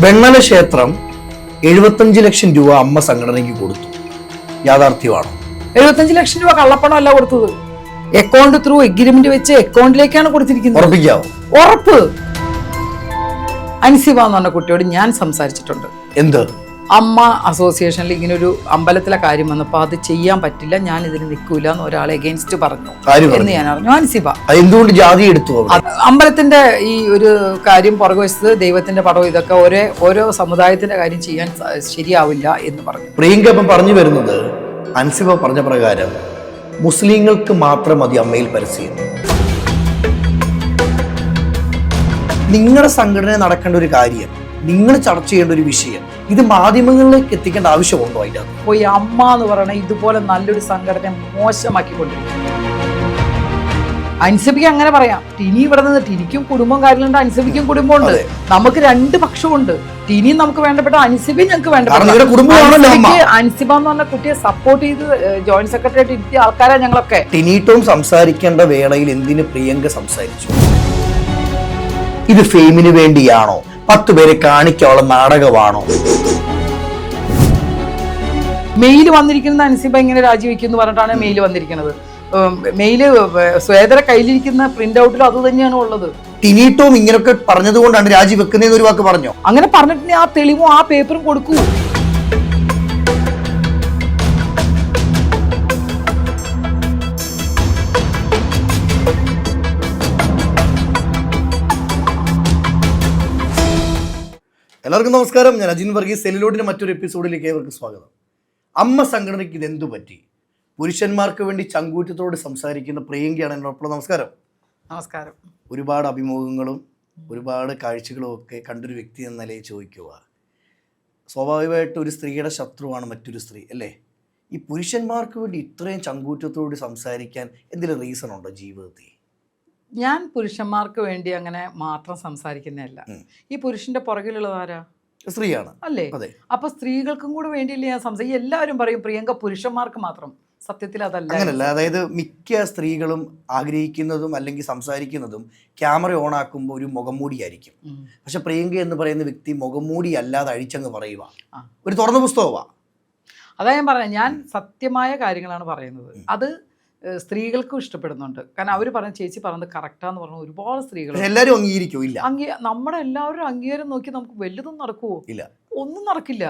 വെണ്ണല ക്ഷേത്രം 75 ലക്ഷം രൂപ അമ്മ സംഘടനയ്ക്ക് കൊടുത്തു. യാഥാർത്ഥ്യമാണോ? 75 ലക്ഷം രൂപ കള്ളപ്പണം അല്ല കൊടുത്തത്. അക്കൗണ്ട് ത്രൂ എഗ്രിമെന്റ് വെച്ച് അക്കൗണ്ടിലേക്കാണ് കൊടുത്തിരിക്കുന്നത്. ഉറപ്പിക്കാവോ? ഉറപ്പ്. അൻസിബ എന്ന് പറഞ്ഞ കുട്ടിയോട് ഞാൻ സംസാരിച്ചിട്ടുണ്ട്. എന്ത്? അമ്മ അസോസിയേഷനിൽ ഇങ്ങനെ ഒരു അമ്പലത്തിലെ കാര്യം വന്നപ്പോൾ അത് ചെയ്യാൻ പറ്റില്ല, ഞാൻ ഇതിന് നിൽക്കൂല എന്ന് ഒരാളെ എഗെയിൻസ്റ്റ് പറഞ്ഞു എന്ന് ഞാൻ അറിഞ്ഞു. അൻസിബ എന്തുകൊണ്ട് ജാതി എടുത്തു? അമ്പലത്തിന്റെ ഈ ഒരു കാര്യം പുറകുവശത്ത് ദൈവത്തിന്റെ പടവും ഇതൊക്കെ ഓരോ സമുദായത്തിന്റെ കാര്യം ചെയ്യാൻ ശരിയാവില്ല എന്ന് പറഞ്ഞു. പ്രിയങ്ക ഇപ്പം പറഞ്ഞു വരുന്നത്, അൻസിബ പറഞ്ഞ പ്രകാരം മുസ്ലിങ്ങൾക്ക് മാത്രം മതി അമ്മയിൽ പരസ്യം. നിങ്ങളുടെ സംഘടന നടക്കേണ്ട ഒരു കാര്യം, നിങ്ങൾ ചർച്ച ചെയ്യേണ്ട ഒരു വിഷയം, ഇത് മാധ്യമങ്ങളിലേക്ക് എത്തിക്കേണ്ട ആവശ്യമുണ്ടോ? അതിൻ്റെ അപ്പോൾ ഈ അമ്മ എന്ന് പറയുന്നത് ഇതുപോലെ നല്ലൊരു സംഘടന മോശമാക്കിക്കൊണ്ടിരിക്കും. അൻസിബിക്ക് അങ്ങനെ പറയാം. ടിനി ഇവിടെ നിന്ന് ടിനിക്കും കുടുംബം കാര്യങ്ങളുണ്ട്, അൻസിബിക്കും കുടുംബമുണ്ട്. നമുക്ക് രണ്ട് പക്ഷമുണ്ട്. ടിനിയും നമുക്ക് വേണ്ടപ്പെട്ട, അൻസിബിയും ഞങ്ങൾക്ക് വേണ്ടപ്പെട്ട. അൻസിബ എന്ന് പറഞ്ഞ കുട്ടിയെ സപ്പോർട്ട് ചെയ്ത് ജോയിന്റ് സെക്രട്ടറി ആയിട്ട് ഇരുത്തിയ ആൾക്കാരാണ് ഞങ്ങളൊക്കെ. ടിനിട്ടും സംസാരിക്കേണ്ട വേളയിൽ എന്തിന് പ്രിയങ്ക സംസാരിച്ചു? ഇത് ഫെയിമിന് വേണ്ടിയാണോ? 10 പേരെ കാണിക്കാനുള്ള നാടകമാണോ? മെയിൽ വന്നിരിക്കുന്ന അൻസിബ ഇങ്ങനെ രാജിവെക്കുന്നു പറഞ്ഞിട്ടാണ് മെയിൽ വന്നിരിക്കുന്നത്. മെയില് സ്വേദര കയ്യിലിരിക്കുന്ന പ്രിന്റ് ഔട്ടിൽ അത് തന്നെയാണ് ഉള്ളത്. ടിനീട്ടും ഇങ്ങനൊക്കെ പറഞ്ഞത് കൊണ്ടാണ് രാജിവെക്കുന്നതെന്ന് ഒരു വാക്ക് പറഞ്ഞോ? അങ്ങനെ പറഞ്ഞിട്ട് ആ തെളിവും ആ പേപ്പറും കൊടുക്കൂ. എല്ലാവർക്കും നമസ്കാരം. ഞാൻ അജിൻ വർഗീസ്. സെല്ലിലോട്ടിന്റെ മറ്റൊരു എപ്പിസോഡിലേക്ക് ഏവർക്കും സ്വാഗതം. അമ്മ സംഘടനയ്ക്ക് ഇതെന്തു പറ്റി? പുരുഷന്മാർക്ക് വേണ്ടി ചങ്കൂറ്റത്തോട് സംസാരിക്കുന്ന പ്രിയങ്കയാണ് എന്നോടൊപ്പം. നമസ്കാരം. നമസ്കാരം. ഒരുപാട് അഭിമുഖങ്ങളും ഒരുപാട് കാഴ്ചകളും ഒക്കെ കണ്ടൊരു വ്യക്തി എന്ന നിലയിൽ ചോദിക്കുക, സ്വാഭാവികമായിട്ട് ഒരു സ്ത്രീയുടെ ശത്രുവാണ് മറ്റൊരു സ്ത്രീ അല്ലേ? ഈ പുരുഷന്മാർക്ക് വേണ്ടി ഇത്രയും ചങ്കൂറ്റത്തോട് സംസാരിക്കാൻ എന്തെങ്കിലും റീസൺ ഉണ്ടോ ജീവിതത്തിൽ? ഞാൻ പുരുഷന്മാർക്ക് വേണ്ടി അങ്ങനെ മാത്രം സംസാരിക്കുന്നതല്ല. ഈ പുരുഷന്റെ പുറകിലുള്ളതാരാ? സ്ത്രീയാണ് അല്ലേ? അപ്പൊ സ്ത്രീകൾക്കും കൂടെ വേണ്ടിയില്ലേ ഞാൻ സംസാരിക്കും. എല്ലാവരും പറയും പ്രിയങ്ക പുരുഷന്മാർക്ക് മാത്രം. സത്യത്തിൽ അതല്ല, അങ്ങനല്ല. അതായത് മിക്ക സ്ത്രീകളും ആഗ്രഹിക്കുന്നതും അല്ലെങ്കിൽ സംസാരിക്കുന്നതും ക്യാമറ ഓൺ ആക്കുമ്പോൾ ഒരു മുഖംമൂടിയായിരിക്കും. പക്ഷെ പ്രിയങ്ക എന്ന് പറയുന്ന വ്യക്തി മുഖംമൂടി അല്ലാതെ അഴിച്ചങ്ങ് പറയുക, ഒരു തുറന്ന പുസ്തകമാ. അതാ ഞാൻ പറഞ്ഞത്, ഞാൻ സത്യമായ കാര്യങ്ങളാണ് പറയുന്നത്. അത് സ്ത്രീകൾക്കും ഇഷ്ടപ്പെടുന്നുണ്ട്. കാരണം അവർ പറഞ്ഞ ചേച്ചി പറഞ്ഞത് കറക്റ്റാന്ന് പറഞ്ഞ ഒരുപാട് സ്ത്രീകൾ എല്ലാവരും അംഗീകരിക്കും. ഇല്ല, നമ്മുടെ എല്ലാവരും അംഗീകാരം നോക്കി നമുക്ക് വലുതും നടക്കുവോ? ഇല്ല, ഒന്നും നടക്കില്ല.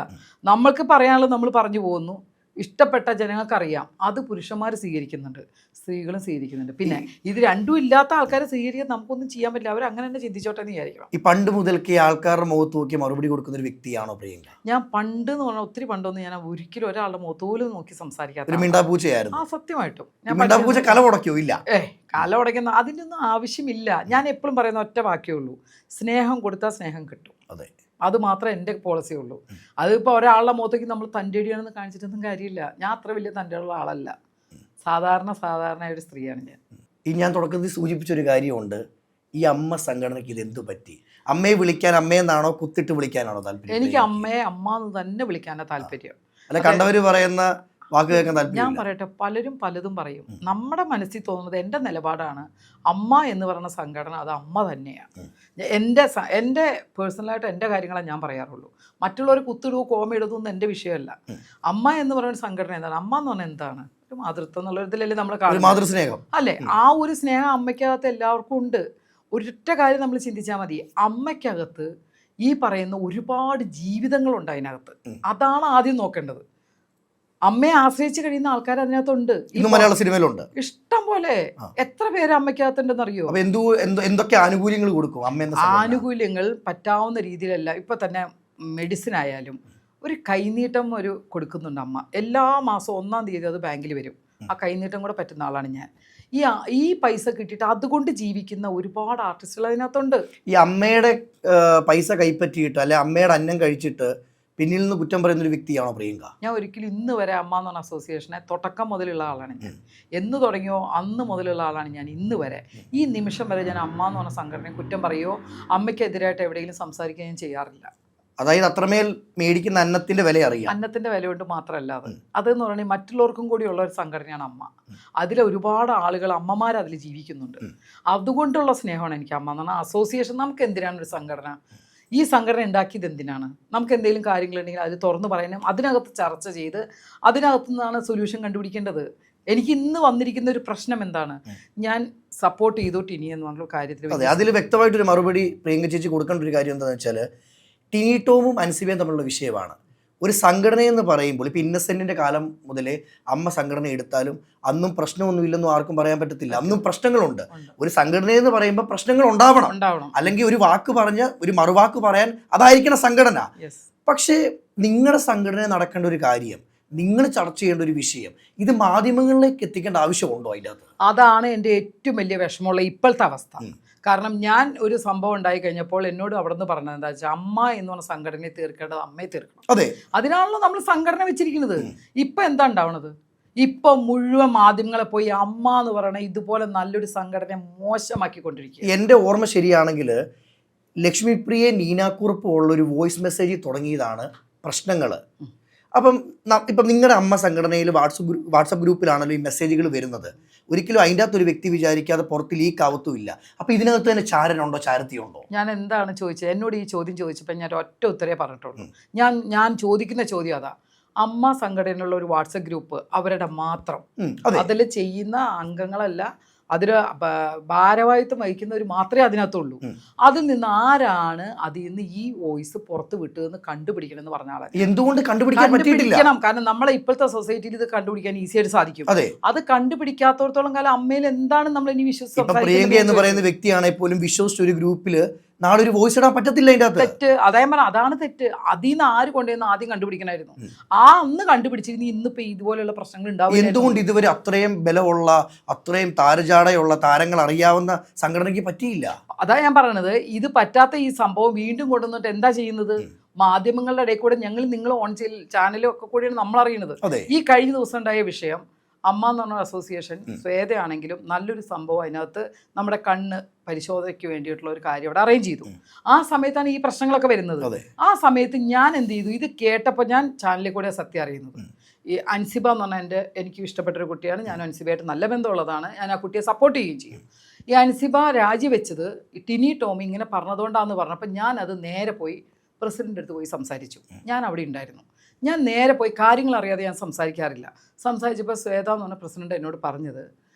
നമ്മൾക്ക് പറയാനുള്ളത് നമ്മൾ പറഞ്ഞു പോകുന്നു. ഇഷ്ടപ്പെട്ട ജനങ്ങൾക്കറിയാം അത് പുരുഷന്മാർ സ്വീകരിക്കുന്നുണ്ട്, സ്ത്രീകളും സ്വീകരിക്കുന്നുണ്ട്. പിന്നെ ഇത് രണ്ടും ഇല്ലാത്ത ആൾക്കാരെ സ്വീകരിക്കാൻ നമുക്കൊന്നും ചെയ്യാൻ പറ്റില്ല. അവർ അങ്ങനെ തന്നെ ചിന്തിച്ചോട്ടെ എന്ന് വിചാരിക്കണം. ഈ പണ്ട് മുതൽക്കേ ആൾക്കാരുടെ മുഖത്ത് നോക്കി മറുപടി കൊടുക്കുന്ന ഒരു വ്യക്തിയാണോ പ്രിയങ്ക? ഞാൻ പണ്ട് എന്ന് പറഞ്ഞാൽ ഒത്തിരി പണ്ടൊന്നും ഞാൻ ഒരിക്കലും ഒരാളുടെ മുഖത്ത് പോലും നോക്കി സംസാരിക്കാത്ത മിണ്ടാപൂച്ചയായിരുന്നു. ആ, സത്യമായിട്ടും. മിണ്ടാപൂച്ച കല ഉടയ്ക്കോ? ഇല്ല, കല ഉടയ്ക്കുന്ന അതിനൊന്നും ആവശ്യമില്ല. ഞാൻ എപ്പോഴും പറയുന്ന ഒറ്റ വാക്കേ ഉള്ളൂ, സ്നേഹം കൊടുത്താൽ സ്നേഹം കിട്ടും. അതെ, അത് മാത്രമേ എൻ്റെ പോളിസി ഉള്ളൂ. അതിപ്പോൾ ഒരാളുടെ മുഖത്തേക്ക് നമ്മൾ തൻ്റെടിയാണെന്ന് കാണിച്ചിട്ടൊന്നും കാര്യമില്ല. ഞാൻ അത്ര വലിയ തൻ്റെയുള്ള ആളല്ല. സാധാരണ ഒരു സ്ത്രീയാണ് ഞാൻ. ഈ ഞാൻ തുടക്കത്തിൽ സൂചിപ്പിച്ചൊരു കാര്യമുണ്ട്, ഈ അമ്മ സംഘടനയ്ക്ക് ഇതെന്തു പറ്റി? അമ്മയെ വിളിക്കാൻ അമ്മയെന്നാണോ കുത്തിട്ട് വിളിക്കാനാണോ താല്പര്യം? എനിക്ക് അമ്മയെ അമ്മ എന്ന് തന്നെ വിളിക്കാനാണ് താല്പര്യം. അല്ല, കണ്ടവര് പറയുന്ന വാക്ക് കേൾക്കാൻ താല്പര്യം. ഞാൻ പറയട്ടെ, പലരും പലതും പറയും. നമ്മുടെ മനസ്സിൽ തോന്നുന്നത്, എൻ്റെ നിലപാടാണ്, അമ്മ എന്ന് പറയുന്ന സംഘടന അത് അമ്മ തന്നെയാണ്. എൻ്റെ പേഴ്സണലായിട്ട് എൻ്റെ കാര്യങ്ങളെ ഞാൻ പറയാറുള്ളൂ. മറ്റുള്ളവർ കുത്തിടുവോ കോമ ഇടുന്നൊന്നും എൻ്റെ വിഷയമല്ല. അമ്മ എന്ന് പറയുന്ന സംഘടന എന്താണ്? അമ്മ എന്ന് പറഞ്ഞാൽ എന്താണ്? ഒരു മാതൃത്വം എന്നുള്ള ഇതിലല്ലേ നമ്മൾ കാണുന്നത്, മാതൃസ്നേഹം അല്ലേ? ആ ഒരു സ്നേഹം അമ്മയ്ക്കകത്ത് എല്ലാവർക്കും ഉണ്ട്. ഒരൊറ്റ കാര്യം നമ്മൾ ചിന്തിച്ചാൽ മതി, അമ്മയ്ക്കകത്ത് ഈ പറയുന്ന ഒരുപാട് ജീവിതങ്ങളുണ്ട് അതിനകത്ത്. അതാണ് ആദ്യം നോക്കേണ്ടത്. അമ്മയെ ആശ്രയിച്ച് കഴിയുന്ന ആൾക്കാർ അതിനകത്തുണ്ട്. മലയാള സിനിമയിലുണ്ട് ഇഷ്ടം പോലെ. എത്ര പേര് അമ്മയ്ക്കകത്തുണ്ടെന്ന് അറിയോ? എന്തൊക്കെ ആനുകൂല്യങ്ങൾ കൊടുക്കും അമ്മ? ആനുകൂല്യങ്ങൾ പറ്റാവുന്ന രീതിയിലല്ല. ഇപ്പൊ തന്നെ മെഡിസിൻ ആയാലും ഒരു കൈനീട്ടം കൊടുക്കുന്നുണ്ട് അമ്മ. എല്ലാ മാസവും 1-ാം തീയതി അത് ബാങ്കിൽ വരും. ആ കൈനീട്ടം കൂടെ പറ്റുന്ന ആളാണ് ഞാൻ. ഈ പൈസ കിട്ടിയിട്ട് അതുകൊണ്ട് ജീവിക്കുന്ന ഒരുപാട് ആർട്ടിസ്റ്റുകൾ അതിനകത്തുണ്ട്. ഈ അമ്മയുടെ പൈസ കൈപ്പറ്റിയിട്ട് അല്ലെ അമ്മയുടെ അന്നം കഴിച്ചിട്ട് പിന്നിൽ നിന്ന് കുറ്റം പറയുന്ന ഒരു വ്യക്തിയാണോ പ്രിയങ്ക? ഞാൻ ഒരിക്കലും ഇന്ന് വരെ അമ്മ എന്ന് പറഞ്ഞ അസോസിയേഷനെ തുടക്കം മുതലുള്ള ആളാണ് ഞാൻ. എന്ന് തുടങ്ങിയോ അന്ന് മുതലുള്ള ആളാണ് ഞാൻ. ഇന്ന് വരെ ഈ നിമിഷം വരെ ഞാൻ അമ്മ എന്ന് പറഞ്ഞ സംഘടനയെ കുറ്റം പറയുകയോ അമ്മയ്ക്കെതിരായിട്ട് എവിടെയെങ്കിലും സംസാരിക്കുകയോ ഞാൻ ചെയ്യാറില്ല. അതായത് അത്രമേൽ മേടിക്കുന്ന അന്നത്തിന്റെ വില അറിയാം. അന്നത്തിന്റെ വില കൊണ്ട് മാത്രമല്ല അതെന്ന് പറഞ്ഞാൽ മറ്റുള്ളവർക്കും കൂടിയുള്ള ഒരു സംഘടനയാണ് അമ്മ. അതിൽ ഒരുപാട് ആളുകൾ അമ്മമാർ അതിൽ ജീവിക്കുന്നുണ്ട്. അതുകൊണ്ടുള്ള സ്നേഹമാണ് എനിക്ക് അമ്മ എന്ന് പറഞ്ഞാൽ. അസോസിയേഷൻ നമുക്ക് എന്തിനാണ് ഒരു സംഘടന? ഈ സംഘടന ഉണ്ടാക്കിയത് എന്തിനാണ്? നമുക്ക് എന്തെങ്കിലും കാര്യങ്ങളുണ്ടെങ്കിൽ അത് തുറന്നു പറയാനും അതിനകത്ത് ചർച്ച ചെയ്ത് അതിനകത്തു നിന്നാണ് സൊല്യൂഷൻ കണ്ടുപിടിക്കേണ്ടത്. എനിക്ക് ഇന്ന് വന്നിരിക്കുന്ന ഒരു പ്രശ്നം എന്താണ്? ഞാൻ സപ്പോർട്ട് ചെയ്തു ടിനി എന്ന് പറഞ്ഞ കാര്യത്തിൽ. അതെ, അതിൽ വ്യക്തമായിട്ടൊരു മറുപടി പ്രിയങ്ക ചേച്ചി കൊടുക്കേണ്ട ഒരു കാര്യം എന്താണെന്ന് വെച്ചാൽ, ടിനി ടോമും അൻസിബയും തമ്മിലുള്ള വിഷയമാണ്. ഒരു സംഘടനയെന്ന് പറയുമ്പോൾ ഇപ്പോൾ ഇന്നസെൻറ്റിൻ്റെ കാലം മുതലേ അമ്മ സംഘടന എടുത്താലും അന്നും പ്രശ്നമൊന്നുമില്ലെന്നും ആർക്കും പറയാൻ പറ്റത്തില്ല. അന്നും പ്രശ്നങ്ങളുണ്ട്. ഒരു സംഘടനയെന്ന് പറയുമ്പോൾ പ്രശ്നങ്ങൾ ഉണ്ടാവണം. അല്ലെങ്കിൽ ഒരു വാക്ക് പറഞ്ഞ് ഒരു മറുവാക്ക് പറയാൻ അതായിരിക്കണം സംഘടന. പക്ഷേ നിങ്ങളുടെ സംഘടന നടക്കേണ്ട ഒരു കാര്യം, നിങ്ങൾ ചർച്ച ചെയ്യേണ്ട ഒരു വിഷയം, ഇത് മാധ്യമങ്ങളിലേക്ക് എത്തിക്കേണ്ട ആവശ്യമുണ്ടോ? അതിൻ്റെ അകത്ത് അതാണ് എൻ്റെ ഏറ്റവും വലിയ വിഷമമുള്ള ഇപ്പോഴത്തെ അവസ്ഥ. കാരണം ഞാൻ ഒരു സംഭവം ഉണ്ടായി കഴിഞ്ഞപ്പോൾ എന്നോട് അവിടെ നിന്ന് പറഞ്ഞത് എന്താ വെച്ചാൽ, അമ്മ എന്ന് പറഞ്ഞ സംഘടനയെ തീർക്കേണ്ടത് അമ്മയെ തീർക്കണം. അതെ, അതിനാണല്ലോ നമ്മൾ സംഘടന വെച്ചിരിക്കുന്നത്. ഇപ്പം എന്താ ഉണ്ടാവണത്? ഇപ്പം മുഴുവൻ മാധ്യമങ്ങളെ പോയി അമ്മ എന്ന് പറയണ ഇതുപോലെ നല്ലൊരു സംഘടന മോശമാക്കിക്കൊണ്ടിരിക്കുക. എൻ്റെ ഓർമ്മ ശരിയാണെങ്കിൽ ലക്ഷ്മിപ്രിയ നീനാക്കുറുപ്പ് ഉള്ളൊരു വോയിസ് മെസ്സേജ് തുടങ്ങിയതാണ് പ്രശ്നങ്ങൾ. അപ്പം ഇപ്പം നിങ്ങളുടെ അമ്മ സംഘടനയിൽ വാട്സപ്പ് ഗ്രൂപ്പിലാണല്ലോ ഈ മെസ്സേജുകൾ വരുന്നത്. ഒരിക്കലും അതിൻ്റെ അകത്തൊരു വ്യക്തി വിചാരിക്കാതെ പുറത്ത് ലീക്ക് ആവത്തുമില്ല. അപ്പം ഇതിനകത്ത് തന്നെ ചാരനുണ്ടോ, ചാരത്തിയുണ്ടോ? ഞാൻ എന്താണ് ചോദിച്ചത്? എന്നോട് ഈ ചോദ്യം ചോദിച്ചപ്പോൾ ഞാൻ ഒറ്റ ഉത്തരേ പറഞ്ഞിട്ടുള്ളൂ. ഞാൻ ചോദിക്കുന്ന ചോദ്യം അതാ. അമ്മ സംഘടനയുള്ള ഒരു വാട്സപ്പ് ഗ്രൂപ്പ് അവരുടെ മാത്രം, അതിൽ ചെയ്യുന്ന അംഗങ്ങളല്ല, അതിൽ ഭാരവാഹിത്വം വഹിക്കുന്നവർ മാത്രമേ അതിനകത്തുള്ളൂ. അതിൽ നിന്ന് ആരാണ് അതിൽ നിന്ന് ഈ വോയിസ് പുറത്ത് വിട്ടതെന്ന് കണ്ടുപിടിക്കണം എന്ന് പറഞ്ഞ ആളെ എന്തുകൊണ്ട് കണ്ടുപിടിക്കണം? കാരണം നമ്മളെ ഇപ്പോഴത്തെ സൊസൈറ്റിയിൽ ഇത് കണ്ടുപിടിക്കാൻ ഈസിയായിട്ട് സാധിക്കും. അത് കണ്ടുപിടിക്കാത്തോടത്തോളം കാലം അമ്മയിൽ എന്താണ് നമ്മൾ ഇനി വിശ്വസിച്ച് പ്രിയങ്ക എന്ന് പറയുന്ന വ്യക്തിയാണെങ്കിൽ പോലും വിശ്വസിച്ച ഒരു ഗ്രൂപ്പില് നാളെ ഒരു വോയിസ് ഇടാൻ പറ്റത്തില്ല. അതിന്റെ തെറ്റ് അതേ പറഞ്ഞ അതാണ് തെറ്റ്. അതിൽ നിന്ന് ആര് കൊണ്ടുവന്ന് ആദ്യം കണ്ടുപിടിക്കണമായിരുന്നു. അന്ന് കണ്ടുപിടിച്ചിരുന്നു ഇന്നിപ്പോ ഇതുപോലെയുള്ള പ്രശ്നങ്ങൾ ഉണ്ടാവും. എന്തുകൊണ്ട് ഇതുവരെ അത്രയും ബലമുള്ള, അത്രയും താരജാടയുള്ള താരങ്ങൾ അറിയാവുന്ന സംഘടനയ്ക്ക് പറ്റിയില്ല? അതാ ഞാൻ പറയണത്. ഇത് പറ്റാത്ത ഈ സംഭവം വീണ്ടും കൊണ്ടുവന്നിട്ട് എന്താ ചെയ്യുന്നത്? മാധ്യമങ്ങളുടെ ഇടയിൽ കൂടെ നിങ്ങൾ ഓൺ ചാനലും ഒക്കെ കൂടിയാണ് നമ്മൾ അറിയുന്നത്. ഈ കഴിഞ്ഞ ദിവസം ഉണ്ടായ വിഷയം, അമ്മ എന്ന് പറഞ്ഞ അസോസിയേഷൻ സ്വേതയാണെങ്കിലും നല്ലൊരു സംഭവം അതിനകത്ത് നമ്മുടെ കണ്ണ് പരിശോധനയ്ക്ക് വേണ്ടിയിട്ടുള്ള ഒരു കാര്യം അവിടെ അറേഞ്ച് ചെയ്തു. ആ സമയത്താണ് ഈ പ്രശ്നങ്ങളൊക്കെ വരുന്നത്. ആ സമയത്ത് ഞാൻ എന്ത് ചെയ്തു? ഇത് കേട്ടപ്പോൾ ഞാൻ ചാനലിൽ കൂടെ സത്യം അറിയുന്നത്. ഈ അൻസിബ എന്ന് പറഞ്ഞാൽ എനിക്ക് ഇഷ്ടപ്പെട്ടൊരു കുട്ടിയാണ്. ഞാൻ അൻസിബയായിട്ട് നല്ല ബന്ധമുള്ളതാണ്. ഞാൻ ആ കുട്ടിയെ സപ്പോർട്ട് ചെയ്യുകയും ചെയ്യും. ഈ അൻസിബ രാജിവെച്ചത് ടിനി ടോമി ഇങ്ങനെ പറഞ്ഞതുകൊണ്ടാണെന്ന് പറഞ്ഞപ്പോൾ ഞാൻ അത് നേരെ പോയി പ്രസിഡൻ്റ് അടുത്ത് പോയി സംസാരിച്ചു. ഞാൻ അവിടെ ഉണ്ടായിരുന്നു. ഞാൻ നേരെ പോയി, കാര്യങ്ങൾ അറിയാതെ ഞാൻ സംസാരിക്കാറില്ല. സംസാരിച്ചപ്പോൾ ശ്വേത എന്ന് പറഞ്ഞ പ്രസിഡന്റ് എന്നോട് പറഞ്ഞത്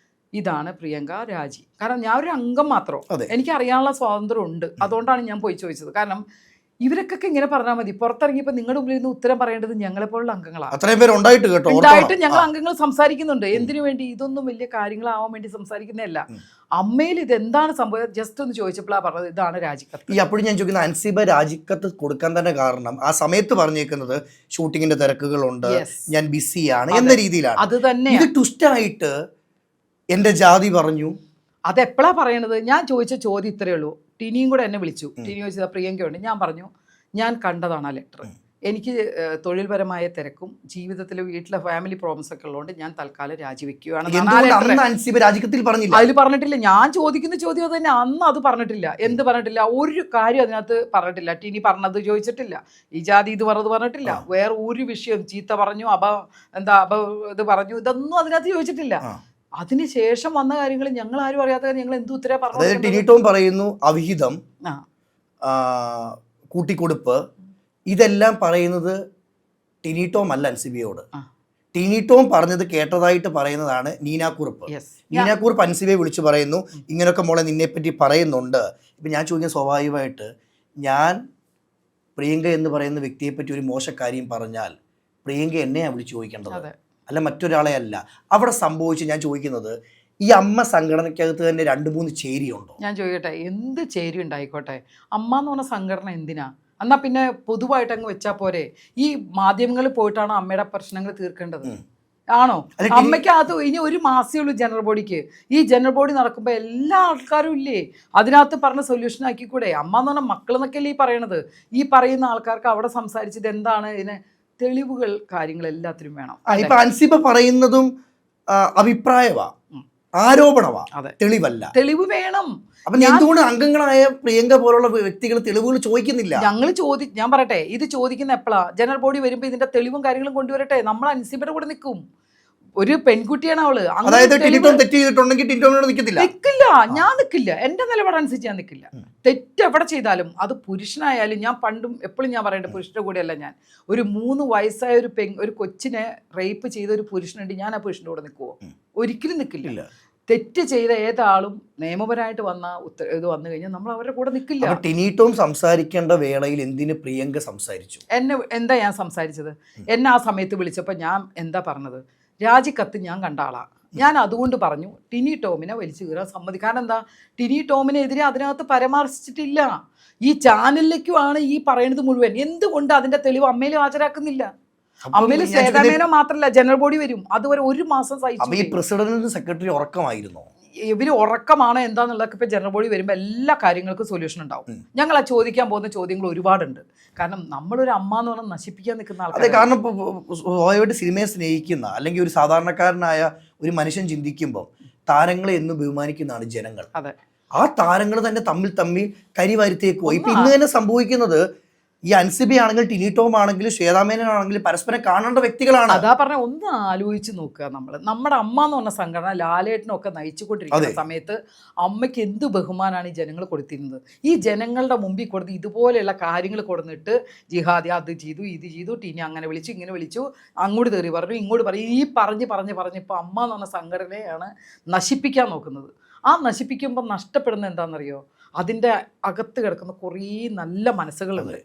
ഇതാണ് പ്രിയങ്ക രാജി. കാരണം ഞാൻ ഒരു അംഗം മാത്രം, എനിക്ക് അറിയാനുള്ള സ്വാതന്ത്ര്യം ഉണ്ട്. അതുകൊണ്ടാണ് ഞാൻ പോയി ചോദിച്ചത്. കാരണം ഇവരൊക്കെ ഇങ്ങനെ പറഞ്ഞാൽ മതി. പുറത്തിറങ്ങിയപ്പോൾ നിങ്ങളുടെ മുമ്പിൽ നിന്ന് ഉത്തരം പറയേണ്ടത് ഞങ്ങളെപ്പോലുള്ള അംഗങ്ങളാണ്. ഉണ്ടായിട്ട് ഞങ്ങൾ അംഗങ്ങൾ സംസാരിക്കുന്നുണ്ട്. എന്തിനു വേണ്ടി? ഇതൊന്നും വലിയ കാര്യങ്ങളാവാൻ വേണ്ടി സംസാരിക്കുന്നതല്ല. അമ്മയിൽ ഇതെന്താണ് സംഭവം ജസ്റ്റ് ഒന്ന് ചോദിച്ചപ്പോഴാണ് പറഞ്ഞത് ഇതാണ് രാജിക്കത്ത്. അപ്പോഴും ഞാൻ ചോദിക്കുന്നത്, അൻസിബ രാജിക്കത്ത് കൊടുക്കാൻ തന്നെ കാരണം ആ സമയത്ത് പറഞ്ഞേക്കുന്നത് ഷൂട്ടിങ്ങിന്റെ തിരക്കുകളുണ്ട്, ഞാൻ ബിസിയാണ് എന്ന രീതിയിലാണ്. അത് തന്നെ ഇത് ട്വിസ്റ്റായിട്ട് എന്റെ ജാതി പറഞ്ഞു. അതെപ്പോഴാ പറയണത്? ഞാൻ ചോദിച്ച ചോദ്യം ഇത്രയേ ഉള്ളൂ. ടിനിയും കൂടെ എന്നെ വിളിച്ചു. ടിനി ചോദിച്ചത് പ്രിയങ്കയുണ്ട്. ഞാൻ പറഞ്ഞു ഞാൻ കണ്ടതാണ് ആ ലെറ്റർ. എനിക്ക് തൊഴിൽപരമായ തിരക്കും ജീവിതത്തിലെ വീട്ടിലെ ഫാമിലി പ്രോബ്ലംസ് ഒക്കെ ഉള്ളതുകൊണ്ട് ഞാൻ തൽക്കാലം രാജിവെക്കുകയാണ്. അതിൽ പറഞ്ഞിട്ടില്ല. ഞാൻ ചോദിക്കുന്ന ചോദ്യം അത് തന്നെ. അന്ന് അത് പറഞ്ഞിട്ടില്ല. എന്ത് പറഞ്ഞിട്ടില്ല? ഒരു കാര്യം അതിനകത്ത് പറഞ്ഞിട്ടില്ല. ടിനി പറഞ്ഞത് ചോദിച്ചിട്ടില്ല. ഈ ജാതി ഇത് പറഞ്ഞിട്ടില്ല. വേറെ ഒരു വിഷയം ചീത്ത പറഞ്ഞു, ഇത് പറഞ്ഞു, ഇതൊന്നും അതിനകത്ത് ചോദിച്ചിട്ടില്ല. അതിനുശേഷം വന്ന കാര്യങ്ങൾ ഞങ്ങൾ ആരും അറിയാത്ത ഞങ്ങൾ എന്ത് ഉത്തരേ പറഞ്ഞു. ടിനി ടോം പറയുന്നു അവിഹിതം, കൂട്ടിക്കൊടുപ്പ്, ഇതെല്ലാം പറയുന്നത് ടിനി ടോം അല്ല അൻസിബയോട്. ടിനി ടോം പറഞ്ഞത് കേട്ടതായിട്ട് പറയുന്നതാണ് നീനാക്കുറുപ്പ്. നീനാക്കുറുപ്പ് അൻസിബയെ വിളിച്ചു പറയുന്നു ഇങ്ങനെയൊക്കെ മോളെ നിന്നെപ്പറ്റി പറയുന്നുണ്ട്. ഇപ്പം ഞാൻ ചോദിക്കുന്ന, സ്വാഭാവികമായിട്ട് ഞാൻ പ്രിയങ്ക എന്ന് പറയുന്ന വ്യക്തിയെപ്പറ്റി ഒരു മോശക്കാര്യം പറഞ്ഞാൽ പ്രിയങ്ക എന്നെയാണ് വിളിച്ചു ചോദിക്കേണ്ടത്, അല്ല മറ്റൊരാളെ അല്ല. അവിടെ സംഭവിച്ച് ഞാൻ ചോദിക്കുന്നത്, ഈ അമ്മ സംഘടനയ്ക്കകത്ത് തന്നെ 2-3 ചേരിയുണ്ടോ? ഞാൻ ചോദിക്കട്ടെ, എന്ത് ചേരി ഉണ്ടായിക്കോട്ടെ, അമ്മ എന്ന് പറഞ്ഞ സംഘടന എന്തിനാ? എന്നാൽ പിന്നെ പൊതുവായിട്ട് അങ്ങ് വെച്ചാൽ പോരെ? ഈ മാധ്യമങ്ങളിൽ പോയിട്ടാണ് അമ്മയുടെ പ്രശ്നങ്ങൾ തീർക്കേണ്ടത് ആണോ? അമ്മയ്ക്ക് അത് ഇനി ഒരു മാസമേ ഉള്ളൂ ജനറൽ ബോഡിക്ക്. ഈ ജനറൽ ബോഡി നടക്കുമ്പോൾ എല്ലാ ആൾക്കാരും ഇല്ലേ അതിനകത്ത് പറഞ്ഞ സൊല്യൂഷൻ ആക്കിക്കൂടെ? അമ്മ എന്ന് പറഞ്ഞാൽ മക്കൾ എന്നൊക്കെയല്ലേ ഈ പറയണത്. ഈ പറയുന്ന ആൾക്കാർക്ക് അവിടെ സംസാരിച്ചത് എന്താണ്, ഇതിന് തെളിവുകൾ കാര്യങ്ങൾ എല്ലാത്തിനും വേണം. ഇപ്പൊ അൻസിബ പറയുന്നതും അഭിപ്രായവാ, ആരോപണവാ, തെളിവല്ല. തെളിവ് വേണം. അപ്പൊ എന്തുകൊണ്ട് അംഗങ്ങളായ പ്രിയങ്ക പോലുള്ള വ്യക്തികൾ തെളിവുകൾ ചോദിക്കുന്നില്ല? ഞാൻ പറയട്ടെ, ഇത് ചോദിക്കുന്ന എപ്പോഴാ? ജനറൽ ബോഡി വരുമ്പോൾ ഇതിന്റെ തെളിവും കാര്യങ്ങളും കൊണ്ടുവരട്ടെ. നമ്മൾ അൻസിബയുടെ കൂടെ നിൽക്കും. ഒരു പെൺകുട്ടിയാണ് അവള്. അങ്ങനെ അതായത് തെളിവ് ടിനിടോം തെറ്റ് ചെയ്തിട്ടുണ്ടെങ്കിൽ ടിനിടോമിനോട് നിൽക്കത്തില്ല. നിൽക്കില്ല, ഞാൻ നിൽക്കില്ല. എൻ്റെ നിലപാടനുസരിച്ച് ഞാൻ നിൽക്കില്ല. തെറ്റ് എവിടെ ചെയ്താലും അത് പുരുഷനായാലും, ഞാൻ പണ്ടും എപ്പോഴും ഞാൻ പറയേണ്ട പുരുഷന്റെ കൂടെയല്ല ഞാൻ. ഒരു 3 വയസ്സായ ഒരു കൊച്ചിനെ റേപ്പ് ചെയ്ത ഒരു പുരുഷനുണ്ട്, ഞാൻ ആ പുരുഷന്റെ കൂടെ നിൽക്കുവോ? ഒരിക്കലും നിൽക്കില്ല. തെറ്റ് ചെയ്ത ഏതാളും നിയമപരമായിട്ട് ഇത് വന്നു കഴിഞ്ഞാൽ നമ്മൾ അവരുടെ കൂടെ നിൽക്കില്ല. ടിനിടോം സംസാരിക്കേണ്ട വേളയിൽ എന്തിന് പ്രിയങ്ക സംസാരിച്ചു? എന്താ ഞാൻ സംസാരിച്ചത്? എന്നെ ആ സമയത്ത് വിളിച്ചപ്പോൾ ഞാൻ എന്താ പറഞ്ഞത്? രാജിക്കത്ത് ഞാൻ കണ്ട ആളാണ്. ഞാൻ അതുകൊണ്ട് പറഞ്ഞു ടിനി ടോമിനെ വലിച്ചു കീറാൻ സമ്മതി. കാരണം എന്താ, ടിനി ടോമിനെതിരെ അതിനകത്ത് പരാമർശിച്ചിട്ടില്ല. ഈ ചാനലിലേക്കുമാണ് ഈ പറയുന്നത് മുഴുവൻ. എന്തുകൊണ്ട് അതിന്റെ തെളിവ് അമ്മയിൽ ഹാജരാക്കുന്നില്ല? അമ്മയിൽ സേതാമേനോ മാത്രമല്ല, ജനറൽ ബോഡി വരും. അതുവരെ 1 മാസം സഹിച്ചു. ഈ പ്രസിഡന്റും സെക്രട്ടറി ഉറക്കമായിരുന്നോ? ഇവർ ഉറക്കമാണ് എന്താന്നുള്ളതൊക്കെ ഇപ്പം ജനറൽ ബോഡി വരുമ്പോൾ എല്ലാ കാര്യങ്ങൾക്കും സൊല്യൂഷൻ ഉണ്ടാവും. ഞങ്ങൾ ആ ചോദിക്കാൻ പോകുന്ന ചോദ്യങ്ങൾ ഒരുപാടുണ്ട്. കാരണം നമ്മളൊരു അമ്മ എന്ന് പറഞ്ഞാൽ നശിപ്പിക്കാൻ നിൽക്കുന്ന ആൾക്കാർ. അതെ, കാരണം ഇപ്പോൾ സിനിമയെ സ്നേഹിക്കുന്ന അല്ലെങ്കിൽ ഒരു സാധാരണക്കാരനായ ഒരു മനുഷ്യൻ ചിന്തിക്കുമ്പോൾ താരങ്ങളെ എന്ന് ബഹുമാനിക്കുന്നതാണ് ജനങ്ങൾ. അതെ, ആ താരങ്ങൾ തന്നെ തമ്മിൽ കരിവാരിത്തേക്കോ. ഇപ്പൊ ഇന്ന് തന്നെ സംഭവിക്കുന്നത് ഈ അൻസിബി ആണെങ്കിലും ടിനിടോം ആണെങ്കിലും ശ്വേതാമേനൻ ആണെങ്കിലും പരസ്പരം കാണേണ്ട വ്യക്തികളാണ്. അതാ പറഞ്ഞ, ഒന്ന് ആലോചിച്ച് നോക്കുക. നമ്മുടെ അമ്മ എന്ന് പറഞ്ഞ സംഘടന ലാലേട്ടനൊക്കെ നയിച്ചുകൊണ്ടിരിക്കുന്ന സമയത്ത് അമ്മയ്ക്ക് എന്ത് ബഹുമാനമാണ് ഈ ജനങ്ങൾ കൊടുത്തിരുന്നത്. ഈ ജനങ്ങളുടെ മുമ്പിൽ കൊടുത്ത് ഇതുപോലെയുള്ള കാര്യങ്ങൾ കൊടുത്തിട്ട് ജിഹാദി അത് ചെയ്തു ഇത് ചെയ്തു, ടിനി അങ്ങനെ വിളിച്ചു ഇങ്ങനെ വിളിച്ചു, അങ്ങോട്ട് തെറി പറഞ്ഞു ഇങ്ങോട്ട് പറയും, ഈ പറഞ്ഞ് ഇപ്പോൾ അമ്മ എന്ന് പറഞ്ഞ സംഘടനയാണ് നശിപ്പിക്കാൻ നോക്കുന്നത്. ആ നശിപ്പിക്കുമ്പോൾ നഷ്ടപ്പെടുന്നത് എന്താണെന്നറിയോ? അതിൻ്റെ അകത്ത് കിടക്കുന്ന കുറേ നല്ല മനസ്സുകളുണ്ട്.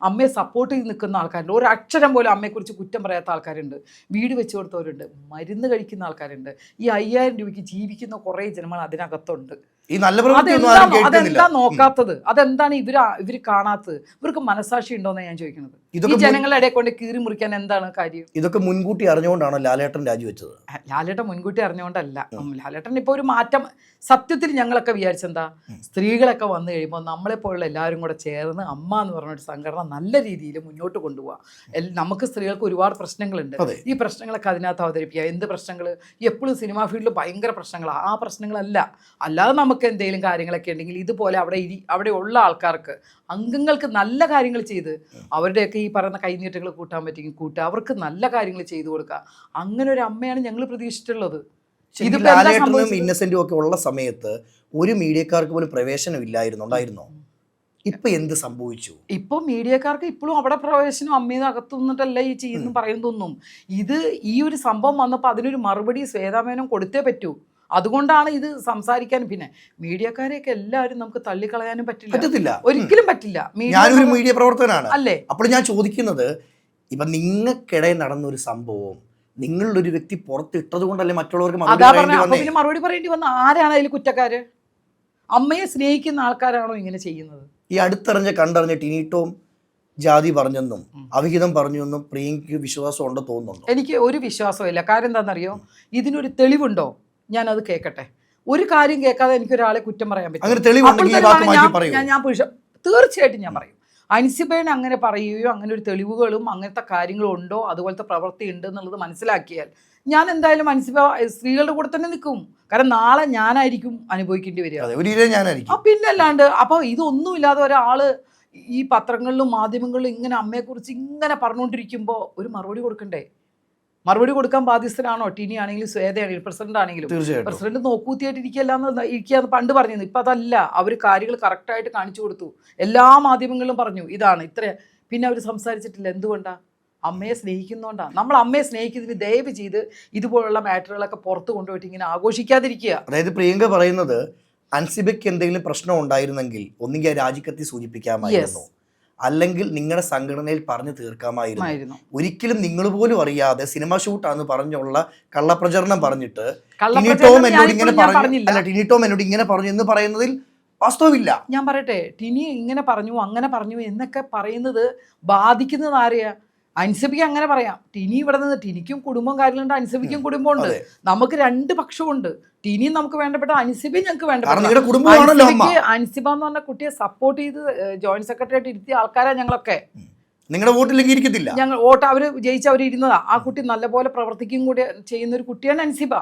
അമ്മയെ സപ്പോർട്ട് ചെയ്ത് നിൽക്കുന്ന ആൾക്കാരുണ്ട്. ഒരു അക്ഷരം പോലും അമ്മയെക്കുറിച്ച് കുറ്റം പറയാത്ത ആൾക്കാരുണ്ട്. വീട് വെച്ച് കൊടുത്തവരുണ്ട്, മരുന്ന് കഴിക്കുന്ന ആൾക്കാരുണ്ട്. ഈ 5000 രൂപയ്ക്ക് ജീവിക്കുന്ന കുറേ ജനങ്ങൾ അതിനകത്തുണ്ട്. ഈ നല്ല അതെന്താ നോക്കാത്തത്? അതെന്താണ് ഇവര് കാണാത്തത്? ഇവർക്ക് മനസാക്ഷി ഉണ്ടോന്നാണ് ഞാൻ ചോദിക്കുന്നത്. ഈ ജനങ്ങളുടെ ഇടയിൽ കൊണ്ട് കീറി മുറിക്കാൻ എന്താണ് കാര്യം? ഇതൊക്കെ മുൻകൂട്ടി അറിഞ്ഞുകൊണ്ടാണോ ലാലേട്ടൻ രാജിവെച്ചത്? ലാലേട്ടൻ മുൻകൂട്ടി അറിഞ്ഞുകൊണ്ടല്ല. ലാലേട്ടൻ ഇപ്പോൾ ഒരു മാറ്റം. സത്യത്തിൽ ഞങ്ങളൊക്കെ വിചാരിച്ചെന്താ, സ്ത്രീകളൊക്കെ വന്നു കഴിയുമ്പോൾ നമ്മളെപ്പോലുള്ള എല്ലാവരും കൂടെ ചേർന്ന് അമ്മ എന്ന് പറഞ്ഞൊരു സംഘടന നല്ല രീതിയിൽ മുന്നോട്ട് കൊണ്ടുപോകാം. നമുക്ക് സ്ത്രീകൾക്ക് ഒരുപാട് പ്രശ്നങ്ങളുണ്ട്. ഈ പ്രശ്നങ്ങളൊക്കെ അതിനകത്ത് അവതരിപ്പിക്കുക. എന്ത് പ്രശ്നങ്ങൾ? എപ്പോഴും സിനിമാ ഫീൽഡിൽ ഭയങ്കര പ്രശ്നങ്ങളാണ്. ആ പ്രശ്നങ്ങളല്ല, അല്ലാതെ നമുക്ക് എന്തെങ്കിലും കാര്യങ്ങളൊക്കെ ഉണ്ടെങ്കിൽ ഇതുപോലെ അവിടെ ഉള്ള ആൾക്കാർക്ക്, അംഗങ്ങൾക്ക് നല്ല കാര്യങ്ങൾ ചെയ്ത് അവരുടെയൊക്കെ ഈ പറയുന്ന കൈനീട്ടങ്ങൾ കൂട്ടാൻ പറ്റുമെങ്കിൽ കൂട്ടുക, അവർക്ക് നല്ല കാര്യങ്ങൾ ചെയ്തു കൊടുക്കുക. അങ്ങനെ ഒരു അമ്മയാണ് ഞങ്ങൾ പ്രതീക്ഷിച്ചിട്ടുള്ളത്. ലാലേട്ടനും ഇന്നസെന്റും ഒക്കെ ഉള്ള സമയത്ത് ഒരു മീഡിയക്കാർക്ക് പോലും പ്രവേശനം ഉണ്ടായിരുന്നോ? ഇപ്പൊ എന്ത് സംഭവിച്ചു? ഇപ്പൊ മീഡിയക്കാർക്ക് ഇപ്പോഴും അവിടെ പ്രവേശനം അമ്മീന്ന് അകത്തു നിന്നിട്ടല്ല ഈ ചെയ്യുന്നു പറയുന്നതൊന്നും. ഈ ഒരു സംഭവം വന്നപ്പോൾ അതിനൊരു മറുപടി ശ്വേതാമേനോൻ കൊടുത്തേ പറ്റൂ. അതുകൊണ്ടാണ് ഇത് സംസാരിക്കാനും. പിന്നെ മീഡിയക്കാരെയൊക്കെ എല്ലാവരും നമുക്ക് തള്ളിക്കളയാനും പറ്റില്ല, ഒരിക്കലും പറ്റില്ല. ഞാനൊരു മീഡിയ പ്രവർത്തകനാണ് അല്ലേ? അപ്പോൾ ഞാൻ ചോദിക്കുന്നത്, ഇപ്പൊ നിങ്ങൾക്കിടയിൽ നടന്ന ഒരു സംഭവം നിങ്ങളുടെ ഒരു വ്യക്തി പുറത്തിട്ടത് കൊണ്ടല്ലേ മറ്റുള്ളവർക്ക് മറുപടി പറയേണ്ടി വന്ന? ആരാണ് അതിൽ കുറ്റക്കാര്? അമ്മയെ സ്നേഹിക്കുന്ന ആൾക്കാരാണോ ഇങ്ങനെ ചെയ്യുന്നത്? ഈ കണ്ടറിഞ്ഞ ടിനിടോം ജാതി പറഞ്ഞെന്നും അവിഹിതം പറഞ്ഞെന്നും പ്രിയങ്കയ്ക്ക് വിശ്വാസം ഉണ്ടോ തോന്നുന്നുണ്ടോ? എനിക്ക് ഒരു വിശ്വാസമില്ല. കാരണം എന്താണെന്നറിയോ, ഇതിനൊരു തെളിവുണ്ടോ? ഞാനത് കേൾക്കട്ടെ. ഒരു കാര്യം കേൾക്കാതെ എനിക്ക് ഒരാളെ കുറ്റം പറയാൻ പറ്റും. തീർച്ചയായിട്ടും ഞാൻ പറയും. അൻസിബേൻ അങ്ങനെ പറയുകയോ അങ്ങനെ ഒരു തെളിവുകളും അങ്ങനത്തെ കാര്യങ്ങളും ഉണ്ടോ, അതുപോലത്തെ പ്രവൃത്തി ഉണ്ട് എന്നുള്ളത് മനസ്സിലാക്കിയാൽ ഞാൻ എന്തായാലും അൻസിബ സ്ത്രീകളുടെ കൂടെ തന്നെ നിൽക്കും. കാരണം നാളെ ഞാനായിരിക്കും അനുഭവിക്കേണ്ടി വരിക. പിന്നെ അല്ലാണ്ട് അപ്പോൾ ഇതൊന്നുമില്ലാതെ ഒരാള് ഈ പത്രങ്ങളിലും മാധ്യമങ്ങളിലും ഇങ്ങനെ അമ്മയെക്കുറിച്ച് ഇങ്ങനെ പറഞ്ഞുകൊണ്ടിരിക്കുമ്പോൾ ഒരു മറുപടി കൊടുക്കണ്ടേ? മറുപടി കൊടുക്കാൻ ബാധ്യസ്ഥനാണോ? ടിനി ആണെങ്കിലും ശ്വേതയാണെങ്കിലും പ്രസിഡന്റ് ആണെങ്കിലും. പ്രസിഡന്റ് നോക്കൂത്തിയായിട്ട് ഇരിക്കുകയെന്ന് പണ്ട് പറഞ്ഞിരുന്നു. ഇപ്പം അതല്ല. അവർ കാര്യങ്ങൾ കറക്റ്റായിട്ട് കാണിച്ചു കൊടുത്തു. എല്ലാ മാധ്യമങ്ങളിലും പറഞ്ഞു ഇതാണ് ഇത്ര. പിന്നെ അവർ സംസാരിച്ചിട്ടില്ല. എന്തുകൊണ്ടാണ്? അമ്മയെ സ്നേഹിക്കുന്നതുകൊണ്ടാണ്. നമ്മൾ അമ്മയെ സ്നേഹിക്കുന്നതിന് ദയവ് ചെയ്ത് ഇതുപോലുള്ള മാറ്ററുകളൊക്കെ പുറത്ത് കൊണ്ടുപോയിട്ട് ഇങ്ങനെ ആഘോഷിക്കാതിരിക്കുക. അതായത് പ്രിയങ്ക പറയുന്നത്, അൻസിബയ്ക്ക് എന്തെങ്കിലും പ്രശ്നം ഉണ്ടായിരുന്നെങ്കിൽ ഒന്നുകിൽ രാജിക്കത്തി സൂചിപ്പിക്കാമായിരുന്നു, അല്ലെങ്കിൽ നിങ്ങളുടെ സംഘടനയിൽ പറഞ്ഞു തീർക്കാമായിരുന്നു. ഒരിക്കലും നിങ്ങൾ പോലും അറിയാതെ സിനിമ ഷൂട്ടാന്ന് പറഞ്ഞുള്ള കള്ളപ്രചരണം പറഞ്ഞിട്ട് ടിനിടോം എന്നോട് ഇങ്ങനെ പറഞ്ഞു എന്ന് പറയുന്നതിൽ വാസ്തവമില്ല. ഞാൻ പറയട്ടെ, ടിനി ഇങ്ങനെ പറഞ്ഞു അങ്ങനെ പറഞ്ഞു എന്നൊക്കെ പറയുന്നത് ബാധിക്കുന്നത് ആരെയാ? അൻസിബിക്ക് അങ്ങനെ പറയാം. ടിനി ഇവിടെ നിന്ന്, ടിനിക്കും കുടുംബം കാര്യങ്ങളുണ്ട്, അൻസിബിക്കും കുടുംബമുണ്ട്. നമുക്ക് 2 പക്ഷമുണ്ട്. ടിനിയും നമുക്ക് വേണ്ടപ്പെട്ട, അൻസിബയും ഞങ്ങൾക്ക് വേണ്ടപ്പെട്ട. അൻസിബ എന്ന് പറഞ്ഞ കുട്ടിയെ സപ്പോർട്ട് ചെയ്ത് ജോയിന്റ് സെക്രട്ടറി ആയിട്ട് ഇരുത്തിയ ആൾക്കാരാണ് ഞങ്ങളൊക്കെ. നിങ്ങളുടെ വോട്ടിലേക്ക് ഇരിക്കത്തില്ല. ഞങ്ങൾ വോട്ട് അവർ ജയിച്ച് അവർ ഇരുന്നതാ. ആ കുട്ടി നല്ലപോലെ പ്രവർത്തിക്കും കൂടി ചെയ്യുന്ന ഒരു കുട്ടിയാണ് അൻസിബ.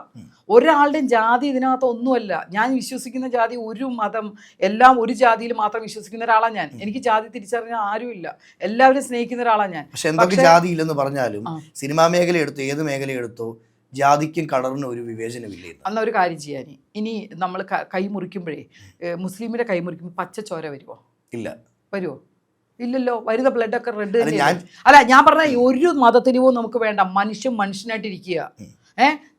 ഒരാളുടെയും ജാതി ഇതിനകത്ത് ഒന്നുമല്ല. ഞാൻ വിശ്വസിക്കുന്ന ജാതി ഒരു മതം എല്ലാം ഒരു ജാതിയിൽ മാത്രം വിശ്വസിക്കുന്ന ഒരാളാണ് ഞാൻ. എനിക്ക് ജാതി തിരിച്ചറിഞ്ഞാൽ ആരുമില്ല. എല്ലാവരും സ്നേഹിക്കുന്ന ഒരാളാണ് ഞാൻ. പക്ഷെ എന്തൊക്കെ ജാതി ഇല്ലെന്ന് പറഞ്ഞാലും സിനിമാ മേഖല എടുത്തു, ഏത് മേഖല എടുത്തു, ജാതിക്കും കളറിനും ഒരു വിവേചനമില്ല. എന്നാൽ ഒരു കാര്യം ചെയ്യാൻ, ഇനി നമ്മൾ കൈ മുറിക്കുമ്പോഴേ മുസ്ലിമിൻ്റെ കൈ മുറിക്കുമ്പോൾ പച്ചച്ചോര വരുമോ? ഇല്ല. വരുമോ? ഇല്ലല്ലോ. വരുന്ന ബ്ലഡൊക്കെ റെഡ് അല്ല. ഞാൻ പറഞ്ഞ ഒരു മതത്തിരിവും നമുക്ക് വേണ്ട. മനുഷ്യനായിട്ടിരിക്കുക.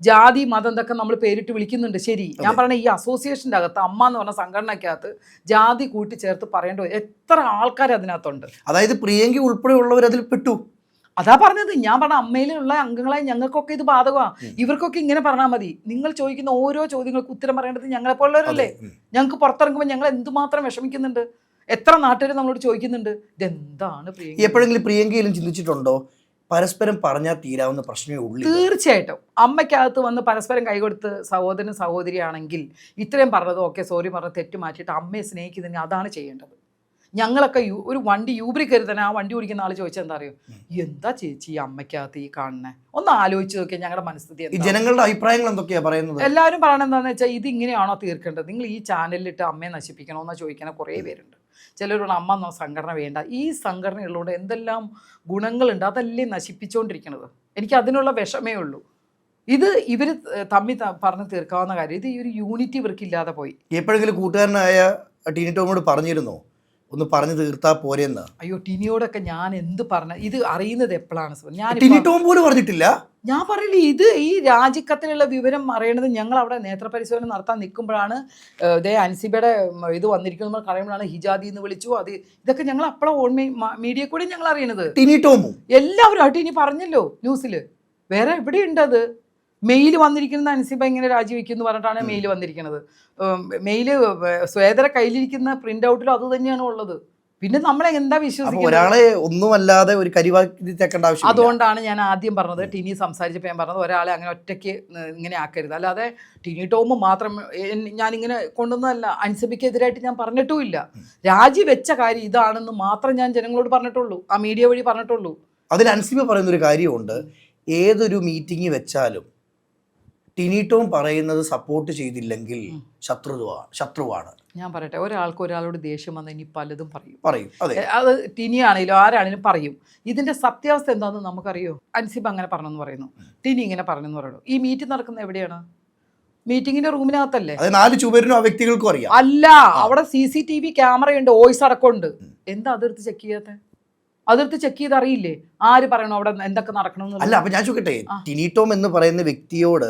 ജാതി മതം എന്തൊക്കെ നമ്മൾ പേരിട്ട് വിളിക്കുന്നുണ്ട്, ശരി. ഞാൻ പറഞ്ഞ ഈ അസോസിയേഷൻ്റെ അകത്ത്, അമ്മ എന്ന് പറഞ്ഞ സംഘടനയ്ക്കകത്ത് ജാതി കൂട്ടിച്ചേർത്ത് പറയേണ്ട എത്ര ആൾക്കാർ അതിനകത്തുണ്ട്. അതായത് പ്രിയങ്കി ഉൾപ്പെടെയുള്ളവർ അതിൽ പെട്ടു. അതാ പറഞ്ഞത്. ഞാൻ പറഞ്ഞ അമ്മയിലുള്ള അംഗങ്ങളായി ഞങ്ങൾക്കൊക്കെ ഇത് ബാധകമാണ്. ഇവർക്കൊക്കെ ഇങ്ങനെ പറഞ്ഞാൽ മതി. നിങ്ങൾ ചോദിക്കുന്ന ഓരോ ചോദ്യങ്ങൾക്ക് ഉത്തരം പറയേണ്ടത് ഞങ്ങളെപ്പോലുള്ളവരല്ലേ. ഞങ്ങൾക്ക് പുറത്തിറങ്ങുമ്പോൾ ഞങ്ങൾ എന്തുമാത്രം വിഷമിക്കുന്നുണ്ട്. എത്ര നാട്ടുകാർ നമ്മളോട് ചോദിക്കുന്നുണ്ട് ഇതെന്താണ് പ്രിയങ്ക. എപ്പോഴെങ്കിലും പ്രിയങ്കയിലും ചിന്തിച്ചിട്ടുണ്ടോ പരസ്പരം പറഞ്ഞാൽ തീരാവുന്ന പ്രശ്നമേ ഉള്ളൂ? തീർച്ചയായിട്ടും. അമ്മയ്ക്കകത്ത് വന്ന് പരസ്പരം കൈകൊടുത്ത് സഹോദരൻ സഹോദരിയാണെങ്കിൽ ഇത്രയും പറഞ്ഞത് ഓക്കെ, സോറി പറഞ്ഞ് തെറ്റ് മാറ്റിയിട്ട് അമ്മയെ സ്നേഹിക്കുന്നതിന് അതാണ് ചെയ്യേണ്ടത്. ഞങ്ങളൊക്കെ ഒരു വണ്ടി യൂബറി കയറി തന്നെ ആ വണ്ടി ഓടിക്കുന്ന ആൾ ചോദിച്ചാൽ എന്താ അറിയോ, എന്താ ചേച്ചി ഈ അമ്മയ്ക്കകത്ത് ഈ കാണുന്നേ, ഒന്ന് ആലോചിച്ച് നോക്കിയാൽ ഞങ്ങളുടെ മനസ്ഥിതി. ജനങ്ങളുടെ അഭിപ്രായങ്ങൾ എന്തൊക്കെയാ പറയുന്നത്? എല്ലാവരും പറയണത് എന്താണെന്ന് വെച്ചാൽ ഇത് ഇങ്ങനെയാണോ തീർക്കേണ്ടത്, നിങ്ങൾ ഈ ചാനലിലിട്ട് അമ്മയെ നശിപ്പിക്കണമെന്ന് ചോദിക്കുന്ന കുറേ പേരുണ്ട്. ചിലരോട് അമ്മ എന്ന സംഘടന വേണ്ട. ഈ സംഘടനയുള്ളതുകൊണ്ട് എന്തെല്ലാം ഗുണങ്ങളുണ്ട്, അതല്ലേ നശിപ്പിച്ചുകൊണ്ടിരിക്കുന്നത്. എനിക്ക് അതിനുള്ള വിഷമേ ഉള്ളൂ. ഇത് ഇവർ തമ്മിൽ പറഞ്ഞ് തീർക്കാവുന്ന കാര്യം. ഇത് ഈ ഒരു യൂണിറ്റി ഇവർക്കില്ലാതെ പോയി. എപ്പോഴെങ്കിലും കൂട്ടുകാരനായ ടിനി ടോമിനോട് പറഞ്ഞിരുന്നോ ഒന്ന് പറഞ്ഞു തീർത്താ പോരെന്ന്? അയ്യോ, ടിനിയോടൊക്കെ ഞാൻ എന്ത് പറഞ്ഞ, ഇത് അറിയുന്നത് എപ്പോഴാണ്? ഞാൻ ടിനി ടോം പോലും പറഞ്ഞിട്ടില്ല. ഞാൻ പറയില്ല, ഇത് ഈ രാജിക്കത്തിലുള്ള വിവരം അറിയണത് ഞങ്ങൾ അവിടെ നേത്രപരിശോധന നടത്താൻ നിൽക്കുമ്പോഴാണ്. അൻസിബയുടെ ഇത് വന്നിരിക്കുന്നത് പറയുമ്പോഴാണ് ഹിജാദി എന്ന് വിളിച്ചു. ഇതൊക്കെ ഞങ്ങൾ അപ്പോഴാണ് മീഡിയ കൂടി ഞങ്ങൾ അറിയണത്. ടിനി ടോമും എല്ലാവരും ആയിട്ട് ഇനി പറഞ്ഞല്ലോ ന്യൂസിൽ. വേറെ എവിടെയുണ്ട് അത്? മെയിൽ വന്നിരിക്കുന്നത് അൻസിബ ഇങ്ങനെ രാജിവെക്കും എന്ന് പറഞ്ഞിട്ടാണ് മെയിൽ വന്നിരിക്കുന്നത്. മെയില് സ്വേദര കയ്യിലിരിക്കുന്ന പ്രിന്റ് ഔട്ടിലും അത് തന്നെയാണ് ഉള്ളത്. പിന്നെ നമ്മളെ എന്താ വിശ്വസിക്കുന്നത്? ഒരാളെ ഒന്നുമല്ലാതെ ഒരു കരിവാക്കി തേക്കേണ്ട ആവശ്യം. അതുകൊണ്ടാണ് ഞാൻ ആദ്യം പറഞ്ഞത്, ടിനി സംസാരിച്ചപ്പോൾ ഞാൻ പറഞ്ഞത് ഒരാളെ അങ്ങനെ ഒറ്റയ്ക്ക് ഇങ്ങനെ ആക്കരുത്. അല്ലാതെ ടിനി ടോം മാത്രം ഞാനിങ്ങനെ കൊണ്ടുവന്നതല്ല. അൻസിബയ്ക്കെതിരായിട്ട് ഞാൻ പറഞ്ഞിട്ടുമില്ല. രാജിവെച്ച കാര്യം ഇതാണെന്ന് മാത്രം ഞാൻ ജനങ്ങളോട് പറഞ്ഞിട്ടുള്ളൂ, ആ മീഡിയ വഴി പറഞ്ഞിട്ടുള്ളൂ. അതിൽ അൻസിബ പറയുന്നൊരു കാര്യമുണ്ട്, ഏതൊരു മീറ്റിംഗ് വെച്ചാലും ടിനി ടോം പറയുന്നത് സപ്പോർട്ട് ചെയ്തില്ലെങ്കിൽ ശത്രുവാണ്. ഞാൻ പറയട്ടെ, ഒരാൾക്ക് ഒരാളോട് ദേഷ്യം വന്നാൽ ഇനി പലതും പറയും. അതെ, അത് ടിനി ആണെങ്കിലും ആരാണെങ്കിലും പറയും. ഇതിന്റെ സത്യാവസ്ഥ എന്താണെന്ന് നമുക്കറിയോ? അൻസിബ അങ്ങനെ പറഞ്ഞെന്ന് പറയുന്നു, ടിനി ഇങ്ങനെ പറഞ്ഞെന്ന് പറയുന്നു. ഈ മീറ്റിംഗ് നടക്കുന്നത് എവിടെയാണ്? മീറ്റിംഗിന്റെ റൂമിനകത്തല്ലേ? 4 ചുവരിനും ആ വ്യക്തികൾക്കും അറിയാം. അല്ല, അവിടെ CCTV ക്യാമറയുണ്ട്, വോയിസ് അടക്കമുണ്ട്. എന്താ അതിർത്ത് ചെക്ക് ചെയ്യാത്ത? അതിർത്ത് ചെക്ക് ചെയ്ത് അറിയില്ലേ ആര് പറയണോ അവിടെ എന്തൊക്കെ നടക്കണം? അല്ല, അപ്പൊ ഞാൻ ചോദിക്കട്ടെ, ടിനി ടോം എന്ന് പറയുന്ന വ്യക്തിയോട്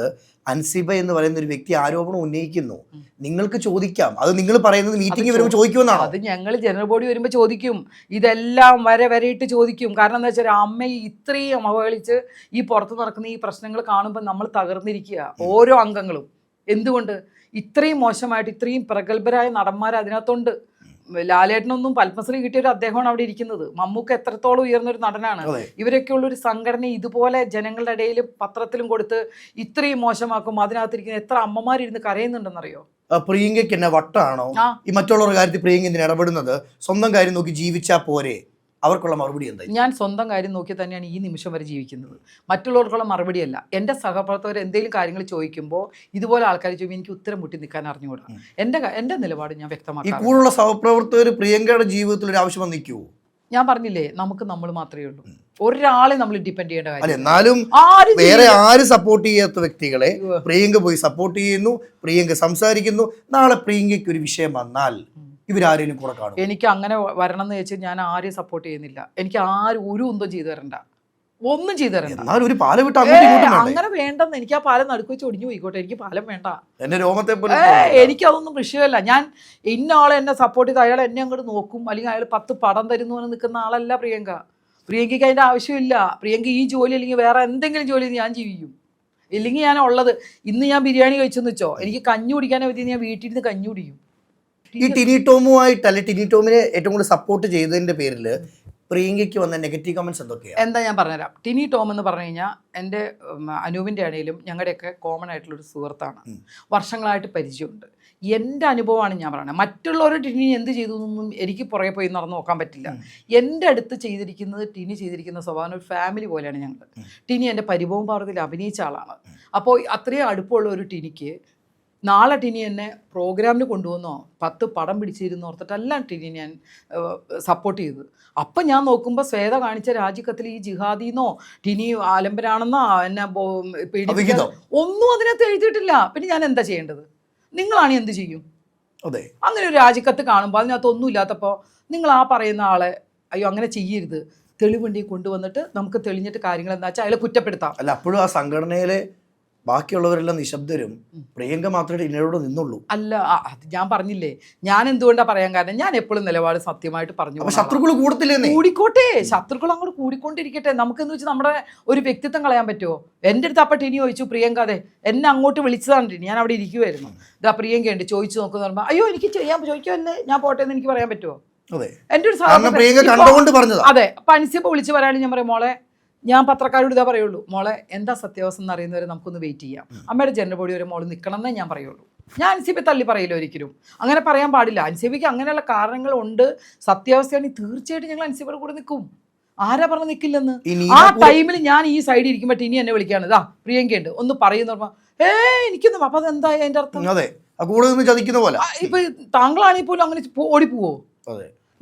അൻസിബ എന്ന് പറയുന്ന ഒരു വ്യക്തി ആരോപണം ഉന്നയിക്കുന്നു, നിങ്ങൾക്ക് ചോദിക്കാം. അത് നിങ്ങൾ പറയുന്നത് മീറ്റിംഗ് വരുമ്പോൾ ചോദിക്കുമെന്നാണ്? അത് ഞങ്ങൾ ജനറൽ ബോഡി വരുമ്പോൾ ചോദിക്കും. ഇതെല്ലാം വരെയിട്ട് ചോദിക്കും. കാരണം എന്താ വെച്ചാൽ അമ്മയെ ഇത്രയും അവഹേളിച്ച് ഈ പുറത്ത് നടക്കുന്ന ഈ പ്രശ്നങ്ങൾ കാണുമ്പോൾ നമ്മൾ തകർന്നിരിക്കുക, ഓരോ അംഗങ്ങളും. എന്തുകൊണ്ട് ഇത്രയും മോശമായിട്ട് ഇത്രയും പ്രഗത്ഭരായ നടന്മാർ അതിനകത്തുണ്ട്. ലാലേട്ടനൊന്നും പത്മശ്രീ കിട്ടിയൊരു അദ്ദേഹമാണ് അവിടെ ഇരിക്കുന്നത്. മമ്മൂക്ക എത്രത്തോളം ഉയർന്നൊരു നടനാണ്. ഇവരൊക്കെ ഉള്ളൊരു സംഘടന ഇതുപോലെ ജനങ്ങളുടെ ഇടയിൽ പത്രത്തിലും കൊടുത്ത് ഇത്രയും മോശമാക്കും. അതിനകത്തിരിക്കുന്ന എത്ര അമ്മമാരിരുന്ന് കരയുന്നുണ്ടെന്നറിയോ? പ്രിയങ്കയ്ക്ക് എന്നെ വട്ടാണോ ഈ മറ്റുള്ളവരുടെ കാര്യത്തിൽ പ്രിയങ്ക എന്തിനാ ഇടപെടുന്നത്? സ്വന്തം കാര്യം നോക്കി ജീവിച്ചാ പോരെ? അവർക്കുള്ള മറുപടി എന്താ? ഞാൻ സ്വന്തം കാര്യം നോക്കി തന്നെയാണ് ഈ നിമിഷം വരെ ജീവിക്കുന്നത്. മറ്റുള്ളവർക്കുള്ള മറുപടിയല്ല. എൻ്റെ സഹപ്രവർത്തകർ എന്തെങ്കിലും കാര്യങ്ങൾ ചോദിക്കുമ്പോൾ ഇതുപോലെ ആൾക്കാർ ചോദിക്കുമ്പോൾ എനിക്ക് ഉത്തരം മുട്ടി നിൽക്കാൻ അറിഞ്ഞുകൂടാ. എൻ്റെ നിലപാട് ഞാൻ വ്യക്തമാക്കാം. ഈ കൂടുതലുള്ള സഹപ്രവർത്തകർ പ്രിയങ്കയുടെ ജീവിതത്തിൽ ഒരു ആവശ്യം വന്നിരിക്കുമോ? ഞാൻ പറഞ്ഞില്ലേ, നമുക്ക് നമ്മൾ മാത്രമേ ഉള്ളൂ. ഒരാളെ നമ്മൾ ഡിപ്പെൻഡ് ചെയ്യേണ്ട കാര്യം. എന്നാലും വേറെ ആര് സപ്പോർട്ട് ചെയ്യാത്ത വ്യക്തികളെ പ്രിയങ്ക പോയി സപ്പോർട്ട് ചെയ്യുന്നു, പ്രിയങ്ക സംസാരിക്കുന്നു. നാളെ പ്രിയങ്കയ്ക്ക് ഒരു വിഷയം വന്നാൽ ഇവരാരെങ്കിലും കൂടെ കാണും? എനിക്ക് അങ്ങനെ വരണം എന്ന് വെച്ചാൽ ഞാൻ ആരെയും സപ്പോർട്ട് ചെയ്യുന്നില്ല. എനിക്ക് ആരും ഒരു ഒന്നും ചെയ്തു തരണ്ട, ഒന്നും ചെയ്തു തരണ്ട. അങ്ങനെ വേണ്ടെന്ന്. എനിക്ക് ആ പാലം നടുക്ക് വെച്ച് ഒടിഞ്ഞു പോയിക്കോട്ടെ, എനിക്ക് പാലം വേണ്ട. എനിക്കതൊന്നും വിഷയമല്ല. ഞാൻ ഇന്ന ആളെ എന്നെ സപ്പോർട്ട് ചെയ്ത് അയാൾ എന്നെ അങ്ങോട്ട് നോക്കും, അല്ലെങ്കിൽ അയാൾ 10 പടം തരുന്നു എന്ന് നിൽക്കുന്ന ആളല്ല പ്രിയങ്ക. പ്രിയങ്കയ്ക്ക് അതിൻ്റെ ആവശ്യമില്ല. പ്രിയങ്ക ഈ ജോലി അല്ലെങ്കിൽ വേറെ എന്തെങ്കിലും ജോലി ഞാൻ ജീവിക്കും. ഇല്ലെങ്കിൽ ഞാൻ ഉള്ളത് ഇന്ന് ഞാൻ ബിരിയാണി കഴിച്ചെന്ന് വെച്ചോ, എനിക്ക് കഞ്ഞി കുടിക്കാനേ പറ്റി ഞാൻ വീട്ടിൽ നിന്ന് കഞ്ഞി കുടിക്കും. ഈ ടിനി ടോമുമായിട്ട് അല്ലെ ടിനി ടോമിനെ ഏറ്റവും കൂടുതൽ സപ്പോർട്ട് ചെയ്തതിന്റെ പേരിൽ പ്രിയങ്കയ്ക്ക് വന്ന നെഗറ്റീവ് കമന്റ്സ് എന്തൊക്കെയാണ്? എന്താ ഞാൻ പറഞ്ഞുതരാം. ടിനി ടോം എന്ന് പറഞ്ഞു കഴിഞ്ഞാൽ എൻ്റെ അനൂപിൻ്റെ ആണെങ്കിലും ഞങ്ങളുടെയൊക്കെ കോമൺ ആയിട്ടുള്ളൊരു സുഹൃത്താണ്. വർഷങ്ങളായിട്ട് പരിചയമുണ്ട്. എൻ്റെ അനുഭവമാണ് ഞാൻ പറയുന്നത്. മറ്റുള്ളവർ ടിനി എന്ത് ചെയ്തു എന്നൊന്നും എനിക്ക് പുറകെ പോയി നടന്ന് നോക്കാൻ പറ്റില്ല. എൻ്റെ അടുത്ത് ചെയ്തിരിക്കുന്നത്, ടിനി ചെയ്തിരിക്കുന്ന സ്വഭാവം ഒരു ഫാമിലി പോലെയാണ് ഞങ്ങൾ. ടിനി എൻ്റെ പരിഭവം പാർവതിയിൽ അഭിനയിച്ച ആളാണ്. അപ്പോൾ അത്രയും അടുപ്പമുള്ള ഒരു ടിനിക്ക് നാളെ ടിനി എന്നെ പ്രോഗ്രാമിന് കൊണ്ടുവന്നോ 10 പടം പിടിച്ചിരുന്നു ഓർത്തിട്ടല്ല ടിനി ഞാൻ സപ്പോർട്ട് ചെയ്തത്. അപ്പം ഞാൻ നോക്കുമ്പോൾ ശ്വേത കാണിച്ച രാജിക്കത്തിൽ ഈ ജിഹാദിന്നോ ടിനി ആലംബരാണെന്നോ എന്നെ പീഡിപ്പിക്കാൻ ഒന്നും അതിനകത്ത് എഴുതിയിട്ടില്ല. പിന്നെ ഞാൻ എന്താ ചെയ്യേണ്ടത്? നിങ്ങളാണ് എന്ത് ചെയ്യും? അതെ, അങ്ങനെ ഒരു രാജിക്കത്ത് കാണുമ്പോൾ അതിനകത്ത് ഒന്നും ഇല്ലാത്തപ്പോൾ നിങ്ങൾ ആ പറയുന്ന ആളെ അയ്യോ അങ്ങനെ ചെയ്യരുത്, തെളിവുണ്ടി കൊണ്ടുവന്നിട്ട് നമുക്ക് തെളിഞ്ഞിട്ട് കാര്യങ്ങൾ എന്താ വെച്ചാൽ അയാളെ കുറ്റപ്പെടുത്താം. അല്ല, അപ്പോഴും ആ സംഘടനയിലെ ബാക്കിയുള്ളവരെല്ലാം നിശബ്ദരും, പ്രിയങ്ക മാത്രമേ ഇന്നോട് നിന്നുള്ളൂ. അല്ല, അത് ഞാൻ പറഞ്ഞില്ലേ, ഞാൻ എന്തുകൊണ്ടാണ് പറയാൻ കാരണം ഞാൻ എപ്പോഴും നിലപാട് സത്യമായിട്ട് പറഞ്ഞു. ശത്രുക്കൾ കൂടത്തില്ലേ? കൂടിക്കോട്ടെ, ശത്രുക്കൾ അങ്ങോട്ട് കൂടിക്കൊണ്ടിരിക്കട്ടെ. നമുക്കെന്ന് വെച്ചാൽ നമ്മുടെ ഒരു വ്യക്തിത്വം കളയാൻ പറ്റുമോ? എൻ്റെ അടുത്ത് അപ്പം ടിനി ചോദിച്ചു, പ്രിയങ്ക അതെ എന്നെ അങ്ങോട്ട് വിളിച്ചതാണ് ടിനി, ഞാൻ അവിടെ ഇരിക്കുമായിരുന്നു, ഇതാ പ്രിയങ്ക ഉണ്ട് ചോദിച്ചു നോക്കുന്ന പറയുമ്പോൾ അയ്യോ എനിക്ക് ചെയ്യാൻ ചോദിക്കുമല്ലേ, ഞാൻ പോട്ടെ എന്ന് എനിക്ക് പറയാൻ പറ്റുമോ? എൻ്റെ ഒരു സാധനം അതെ. അപ്പം അൻസിബ വിളിച്ച് പറയുകയാണെങ്കിൽ ഞാൻ പറയും മോളെ, ഞാൻ പത്രക്കാരോട് ഇതാ പറയുള്ളൂ, മോളെ എന്താ സത്യാവസ്ഥ എന്ന് അറിയുന്നവരെ നമുക്കൊന്ന് വെയിറ്റ് ചെയ്യാം, അമ്മയുടെ ജനറൽ ബോഡി വരെ മോള് നിൽക്കണം എന്നേ ഞാൻ പറയുള്ളൂ. ഞാൻ അൻസിബെ തള്ളി പറയില്ല ഒരിക്കലും, അങ്ങനെ പറയാൻ പാടില്ല. അൻസിബയ്ക്ക് അങ്ങനെയുള്ള കാരണങ്ങളുണ്ട്, സത്യാവസ്ഥയാണെങ്കിൽ തീർച്ചയായിട്ടും ഞങ്ങൾ അൻസിബയുടെ കൂടെ നിൽക്കും. ആരാ പറഞ്ഞ് നിൽക്കില്ലെന്ന്? ആ ടൈമിൽ ഞാൻ ഈ സൈഡിൽ ഇരിക്കുമ്പോൾ ടിനി എന്നെ വിളിക്കുകയാണ്, ഇതാ പ്രിയങ്കയുണ്ട് ഒന്ന് പറയുന്ന പറഞ്ഞാൽ എനിക്കൊന്നും. അപ്പം അതെന്താ അതിൻ്റെ അർത്ഥം? ഇപ്പൊ താങ്കളാണെങ്കിൽ പോലും അങ്ങനെ ഓടിപ്പോവോ?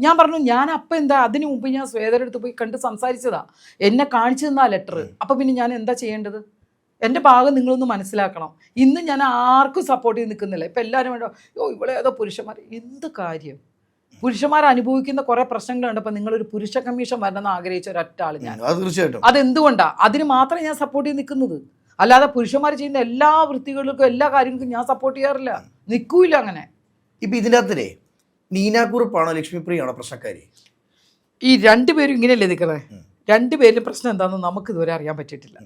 ഞാൻ പറഞ്ഞു ഞാൻ അപ്പം എന്താ, അതിന് മുമ്പ് ഞാൻ ശ്വേതയുടെ അടുത്ത് പോയി കണ്ട് സംസാരിച്ചതാ, എന്നെ കാണിച്ചു തന്നാ ലെറ്റർ. അപ്പം പിന്നെ ഞാൻ എന്താ ചെയ്യേണ്ടത്? എൻ്റെ ഭാഗം നിങ്ങളൊന്ന് മനസ്സിലാക്കണം. ഇന്ന് ഞാൻ ആർക്കും സപ്പോർട്ട് ചെയ്ത് നിൽക്കുന്നില്ല. ഇപ്പം എല്ലാവരും വേണ്ടോ ഇവിടെ ഏതോ പുരുഷന്മാർ, എന്ത് കാര്യം? പുരുഷന്മാർ അനുഭവിക്കുന്ന കുറേ പ്രശ്നങ്ങളുണ്ട്. അപ്പം നിങ്ങളൊരു പുരുഷ കമ്മീഷൻ വരണമെന്ന് ആഗ്രഹിച്ച ഒരൊറ്റ ആൾ ഞാൻ. തീർച്ചയായിട്ടും അതെന്തുകൊണ്ടാണ്? അതിന് മാത്രമേ ഞാൻ സപ്പോർട്ട് ചെയ്ത് നിൽക്കുന്നത്. അല്ലാതെ പുരുഷന്മാർ ചെയ്യുന്ന എല്ലാ വൃത്തികൾക്കും എല്ലാ കാര്യങ്ങൾക്കും ഞാൻ സപ്പോർട്ട് ചെയ്യാറില്ല, നിൽക്കൂല അങ്ങനെ. ഇപ്പം ഇതിൻ്റെ അകത്തേ നീനാക്കുറുപ്പാണോ ലക്ഷ്മിപ്രിയാണോ പ്രശ്നക്കാരി? ഈ രണ്ടുപേരും ഇങ്ങനെയല്ലേ നിൽക്കുന്നത്? രണ്ടുപേരും പ്രശ്നം എന്താണെന്ന് നമുക്ക് ഇതുവരെ അറിയാൻ പറ്റിയിട്ടില്ല.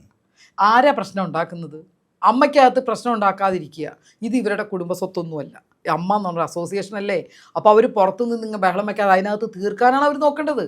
ആരാ പ്രശ്നം ഉണ്ടാക്കുന്നത്? അമ്മയ്ക്കകത്ത് പ്രശ്നം ഉണ്ടാക്കാതിരിക്കുക. ഇത് ഇവരുടെ കുടുംബ സ്വത്തൊന്നുമല്ല, അമ്മ എന്ന് പറഞ്ഞ അസോസിയേഷൻ അല്ലേ. അപ്പോൾ അവർ പുറത്തുനിന്ന് നിങ്ങൾ ബഹളം വയ്ക്കാതെ അതിനകത്ത് തീർക്കാനാണ് അവർ നോക്കേണ്ടത്.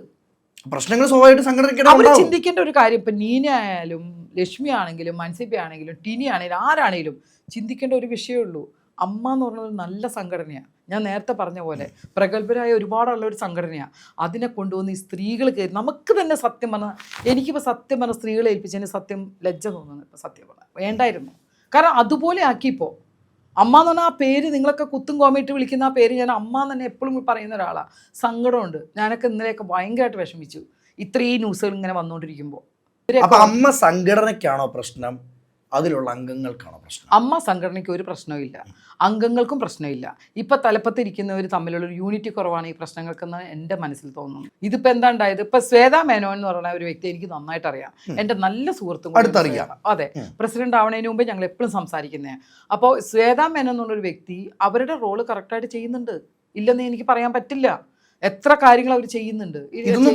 പ്രശ്നങ്ങൾ സ്വാഭാവികമായിട്ട് സംഘടന അവർ ചിന്തിക്കേണ്ട ഒരു കാര്യം, ഇപ്പം നീന ആയാലും ലക്ഷ്മി ആണെങ്കിലും മൻസിബ ആണെങ്കിലും ടിനി ആണെങ്കിലും ആരാണെങ്കിലും ചിന്തിക്കേണ്ട ഒരു വിഷയമേ ഉള്ളൂ. അമ്മ എന്ന് പറഞ്ഞൊരു നല്ല സംഘടനയാണ്. ഞാൻ നേരത്തെ പറഞ്ഞ പോലെ പ്രഗത്ഭരായ ഒരുപാടുള്ള ഒരു സംഘടനയാണ്. അതിനെ കൊണ്ടുവന്ന് ഈ സ്ത്രീകൾ കയറി നമുക്ക് തന്നെ സത്യം പറഞ്ഞാൽ, എനിക്കിപ്പോൾ സത്യം പറഞ്ഞാൽ സ്ത്രീകളെ ഏൽപ്പിച്ചതിന് സത്യം ലജ്ജ തോന്നുന്നു. ഇപ്പോൾ സത്യം പറഞ്ഞാൽ വേണ്ടായിരുന്നു. കാരണം അതുപോലെ ആക്കിയപ്പോൾ അമ്മ എന്ന് പറഞ്ഞാൽ ആ പേര് നിങ്ങളൊക്കെ കുത്തും കോമിട്ട് വിളിക്കുന്ന ആ പേര് ഞാൻ അമ്മ എന്ന് തന്നെ എപ്പോഴും പറയുന്ന ഒരാളാണ്. സങ്കടമുണ്ട്. ഞാനൊക്കെ ഇന്നലെയൊക്കെ ഭയങ്കരമായിട്ട് വിഷമിച്ചു ഇത്രയും ന്യൂസുകൾ ഇങ്ങനെ വന്നുകൊണ്ടിരിക്കുമ്പോൾ. അമ്മ സംഘടനയ്ക്കാണോ പ്രശ്നം, അതിലുള്ള അംഗങ്ങൾക്കാണോ പ്രശ്നം? അമ്മ സംഘടനയ്ക്ക് ഒരു പ്രശ്നമില്ല, അംഗങ്ങൾക്കും പ്രശ്നമില്ല. ഇപ്പം തലപ്പത്തിരിക്കുന്നവർ തമ്മിലുള്ള ഒരു യൂണിറ്റി കുറവാണ് ഈ പ്രശ്നങ്ങൾക്കെന്ന് എൻ്റെ മനസ്സിൽ തോന്നുന്നു. ഇതിപ്പോൾ എന്താ ഉണ്ടായത്? ഇപ്പം ശ്വേത മേനോൻ എന്ന് പറയുന്ന ഒരു വ്യക്തി എനിക്ക് നന്നായിട്ട് അറിയാം, എൻ്റെ നല്ല സുഹൃത്തും അടുത്തറിയാം. അതെ, പ്രസിഡന്റ് ആവണതിന് മുമ്പേ ഞങ്ങൾ എപ്പോഴും സംസാരിക്കുന്നതാണ്. അപ്പോൾ ശ്വേത മേനോൻ എന്നുള്ളൊരു വ്യക്തി അവരുടെ റോള് കറക്റ്റായിട്ട് ചെയ്യുന്നുണ്ട്, ഇല്ലെന്ന് എനിക്ക് പറയാൻ പറ്റില്ല. എത്ര കാര്യങ്ങൾ അവർ ചെയ്യുന്നുണ്ട്.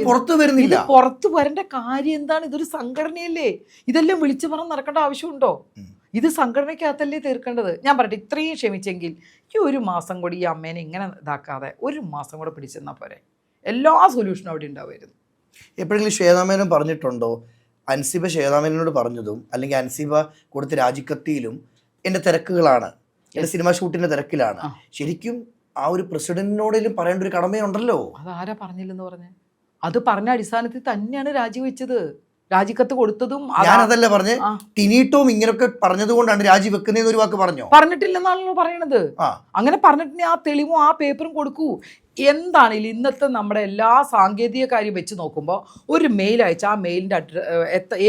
പുറത്തു വരേണ്ട കാര്യം എന്താണ്? ഇതൊരു സംഘടനയല്ലേ, ഇതെല്ലാം വിളിച്ചു പറഞ്ഞ് നടക്കേണ്ട ആവശ്യമുണ്ടോ? ഇത് സംഘടനയ്ക്കകത്തല്ലേ തീർക്കേണ്ടത്. ഞാൻ പറയട്ടെ, ഇത്രയും ക്ഷമിച്ചെങ്കിൽ ഈ ഒരു മാസം കൂടി ഈ അമ്മേനെ ഇങ്ങനെ ഇതാക്കാതെ ഒരു മാസം കൂടെ പിടിച്ചെന്നാൽ പോരെ, എല്ലാ സൊല്യൂഷനും അവിടെ ഉണ്ടാവുമായിരുന്നു. എപ്പോഴെങ്കിലും ശ്വേതാമേനോൻ പറഞ്ഞിട്ടുണ്ടോ, അൻസിബ ശ്വേതാമേനോട് പറഞ്ഞതും അല്ലെങ്കിൽ അൻസിബ കൊടുത്ത രാജിക്കത്തിയിലും എൻ്റെ തിരക്കുകളാണ്, എൻ്റെ സിനിമ ഷൂട്ടിൻ്റെ തിരക്കിലാണ്, ശരിക്കും ആ ഒരു പ്രസിഡന്റിനോടെങ്കിലും പറയേണ്ട ഒരു കടമയുണ്ടല്ലോ? അതാരാ പറഞ്ഞില്ലെന്ന് പറഞ്ഞേ? അത് പറഞ്ഞ അടിസ്ഥാനത്തിൽ തന്നെയാണ് രാജിവെച്ചത്, രാജിക്കത്ത് കൊടുത്തതും. ഞാനതല്ല പറഞ്ഞേ, ടിനീട്ടോം ഇങ്ങനെയൊക്കെ പറഞ്ഞതുകൊണ്ടാണ് രാജിവെക്കുന്നതെന്ന് ഒരു വാക്ക് പറഞ്ഞോ? പറഞ്ഞിട്ടില്ലെന്നാണല്ലോ പറയണത്. അങ്ങനെ പറഞ്ഞിട്ടുണ്ടെങ്കിൽ ആ തെളിവും ആ പേപ്പറും കൊടുക്കൂ. എന്താണെങ്കിലും ഇന്നത്തെ നമ്മുടെ എല്ലാ സാങ്കേതിക കാര്യം വെച്ച് നോക്കുമ്പോൾ ഒരു മെയിൽ അയച്ച ആ മെയിലിൻ്റെ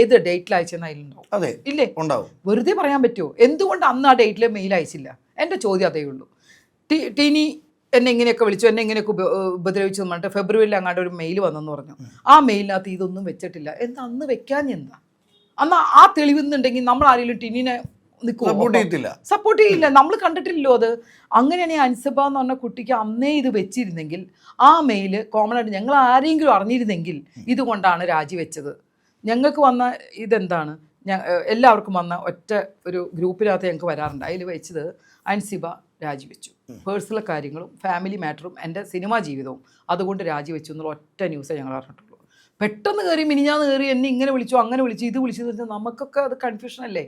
ഏത് ഡേറ്റിൽ അയച്ചെന്ന് അതിലുണ്ടാവും. അതെ, ഇല്ലേ? ഉണ്ടാവും. വെറുതെ പറയാൻ പറ്റുമോ? എന്തുകൊണ്ട് അന്ന് ആ ഡേറ്റിൽ മെയിൽ അയച്ചില്ല? എൻ്റെ ചോദ്യം അതേ ഉള്ളൂ. ടിനി എന്നെ ഇങ്ങനെയൊക്കെ വിളിച്ചു, എന്നെ ഇങ്ങനെയൊക്കെ ഉപദ്രവിച്ചു എന്ന് പറഞ്ഞിട്ട് ഫെബ്രുവരിയിൽ അങ്ങാണ്ട് ഒരു മെയിൽ വന്നെന്ന് പറഞ്ഞു. ആ മെയിലിനകത്ത് ഇതൊന്നും വെച്ചിട്ടില്ല. എന്താ അന്ന് വെക്കാൻ? എന്താ അന്ന് ആ തെളിവുന്നുണ്ടെങ്കിൽ നമ്മൾ ആരെങ്കിലും ടിനിനെ സപ്പോർട്ട് ചെയ്യില്ല. നമ്മൾ കണ്ടിട്ടില്ലല്ലോ അത്. അങ്ങനെയാണെങ്കിൽ അൻസിബ എന്ന് പറഞ്ഞ കുട്ടിക്ക് അന്നേ ഇത് വെച്ചിരുന്നെങ്കിൽ ആ മെയിൽ കോമൺ ആയിട്ട് ഞങ്ങൾ ആരെങ്കിലും അറിഞ്ഞിരുന്നെങ്കിൽ ഇതുകൊണ്ടാണ് രാജിവെച്ചത്. ഞങ്ങൾക്ക് വന്ന ഇതെന്താണ്, എല്ലാവർക്കും വന്ന ഒറ്റ ഒരു ഗ്രൂപ്പിനകത്ത് ഞങ്ങൾക്ക് വരാറുണ്ട്. അതിൽ വെച്ചത് അൻസിബ രാജിവെച്ചു, പേഴ്സണൽ കാര്യങ്ങളും ഫാമിലി മാറ്ററും എൻ്റെ സിനിമാ ജീവിതവും അതുകൊണ്ട് രാജിവെച്ചു എന്നുള്ള ഒറ്റ ന്യൂസേ ഞങ്ങൾ അറിഞ്ഞിട്ടുള്ളൂ. പെട്ടെന്ന് കയറി മിനിഞ്ഞാന്ന് കയറി എന്നെ ഇങ്ങനെ വിളിച്ചു, അങ്ങനെ വിളിച്ചു, ഇത് വിളിച്ചു വെച്ചാൽ നമുക്കൊക്കെ അത് കൺഫ്യൂഷൻ അല്ലേ?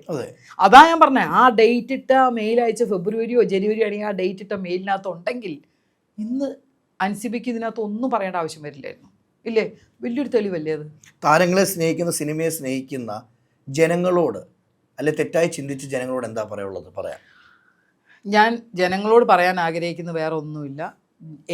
അതാ ഞാൻ പറഞ്ഞത്, ആ ഡേറ്റ് ഇട്ട മെയിൽ അയച്ച ഫെബ്രുവരിയോ ജനുവരിയോ ആണെങ്കിൽ ആ ഡേറ്റ് ഇട്ട മെയിലിനകത്ത് ഉണ്ടെങ്കിൽ ഇന്ന് അൻസിബയ്ക്ക് ഇതിനകത്ത് ഒന്നും പറയേണ്ട ആവശ്യം വരില്ലായിരുന്നു. ഇല്ലേ? വലിയൊരു തെളിവല്ലേ അത്? താരങ്ങളെ സ്നേഹിക്കുന്ന, സിനിമയെ സ്നേഹിക്കുന്ന ജനങ്ങളോട് അല്ലെ തെറ്റായി ചിന്തിച്ച ജനങ്ങളോട് എന്താ പറയാനുള്ളത്? പറയാം. ഞാൻ ജനങ്ങളോട് പറയാൻ ആഗ്രഹിക്കുന്ന വേറെ ഒന്നുമില്ല.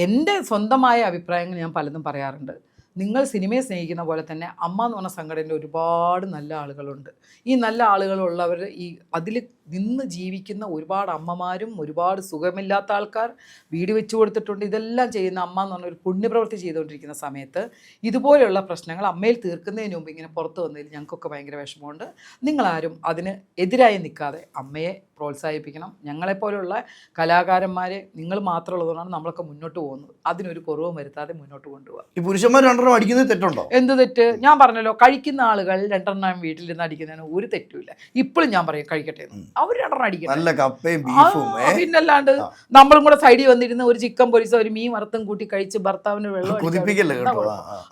എൻ്റെ സ്വന്തമായ അഭിപ്രായങ്ങൾ ഞാൻ പലതും പറയാറുണ്ട്. നിങ്ങൾ സിനിമയെ സ്നേഹിക്കുന്ന പോലെ തന്നെ അമ്മ എന്ന് പറഞ്ഞ സംഘടനയിൽ ഒരുപാട് നല്ല ആളുകളുണ്ട്. ഈ നല്ല ആളുകളുള്ളവർ ഈ അതിൽ നിന്ന് ജീവിക്കുന്ന ഒരുപാട് അമ്മമാരും ഒരുപാട് സുഖമില്ലാത്ത ആൾക്കാർ വീട് വെച്ച് കൊടുത്തിട്ടുണ്ട്. ഇതെല്ലാം ചെയ്യുന്ന അമ്മ എന്ന് പറഞ്ഞൊരു പുണ്യപ്രവൃത്തി ചെയ്തുകൊണ്ടിരിക്കുന്ന സമയത്ത് ഇതുപോലെയുള്ള പ്രശ്നങ്ങൾ അമ്മയിൽ തീർക്കുന്നതിന് മുമ്പ് ഇങ്ങനെ പുറത്ത് വന്നതിൽ ഞങ്ങൾക്കൊക്കെ ഭയങ്കര വിഷമമുണ്ട്. നിങ്ങളാരും അതിന് എതിരായി നിൽക്കാതെ അമ്മയെ പ്രോത്സാഹിപ്പിക്കണം. ഞങ്ങളെപ്പോലുള്ള കലാകാരന്മാരെ നിങ്ങൾ മാത്രമുള്ളതുകൊണ്ടാണ് നമ്മളൊക്കെ മുന്നോട്ട് പോകുന്നത്. അതിനൊരു കുറവും വരുത്താതെ മുന്നോട്ട് കൊണ്ടുപോകുക. ഈ പുരുഷന്മാർ രണ്ടെണ്ണം അടിക്കുന്നത് തെറ്റുണ്ടോ? എന്ത് തെറ്റ്? ഞാൻ പറഞ്ഞല്ലോ, കഴിക്കുന്ന ആളുകൾ രണ്ടെണ്ണം വീട്ടിലിരുന്ന് അടിക്കുന്നതിന് ഒരു തെറ്റുമില്ല. ഇപ്പോഴും ഞാൻ പറയും കഴിക്കട്ടെ, അവർ രണ്ടെണ്ണം അടിക്കണം. നല്ല കപ്പയും ബീഫും പിന്നല്ലാണ്ട് നമ്മളും കൂടെ സൈഡിൽ വന്നിരുന്ന് ഒരു ചിക്കൻ പൊരിച്ചോ ഒരു മീൻ വറുത്തും കൂട്ടി കഴിച്ച് ഭർത്താവിന് വെള്ളം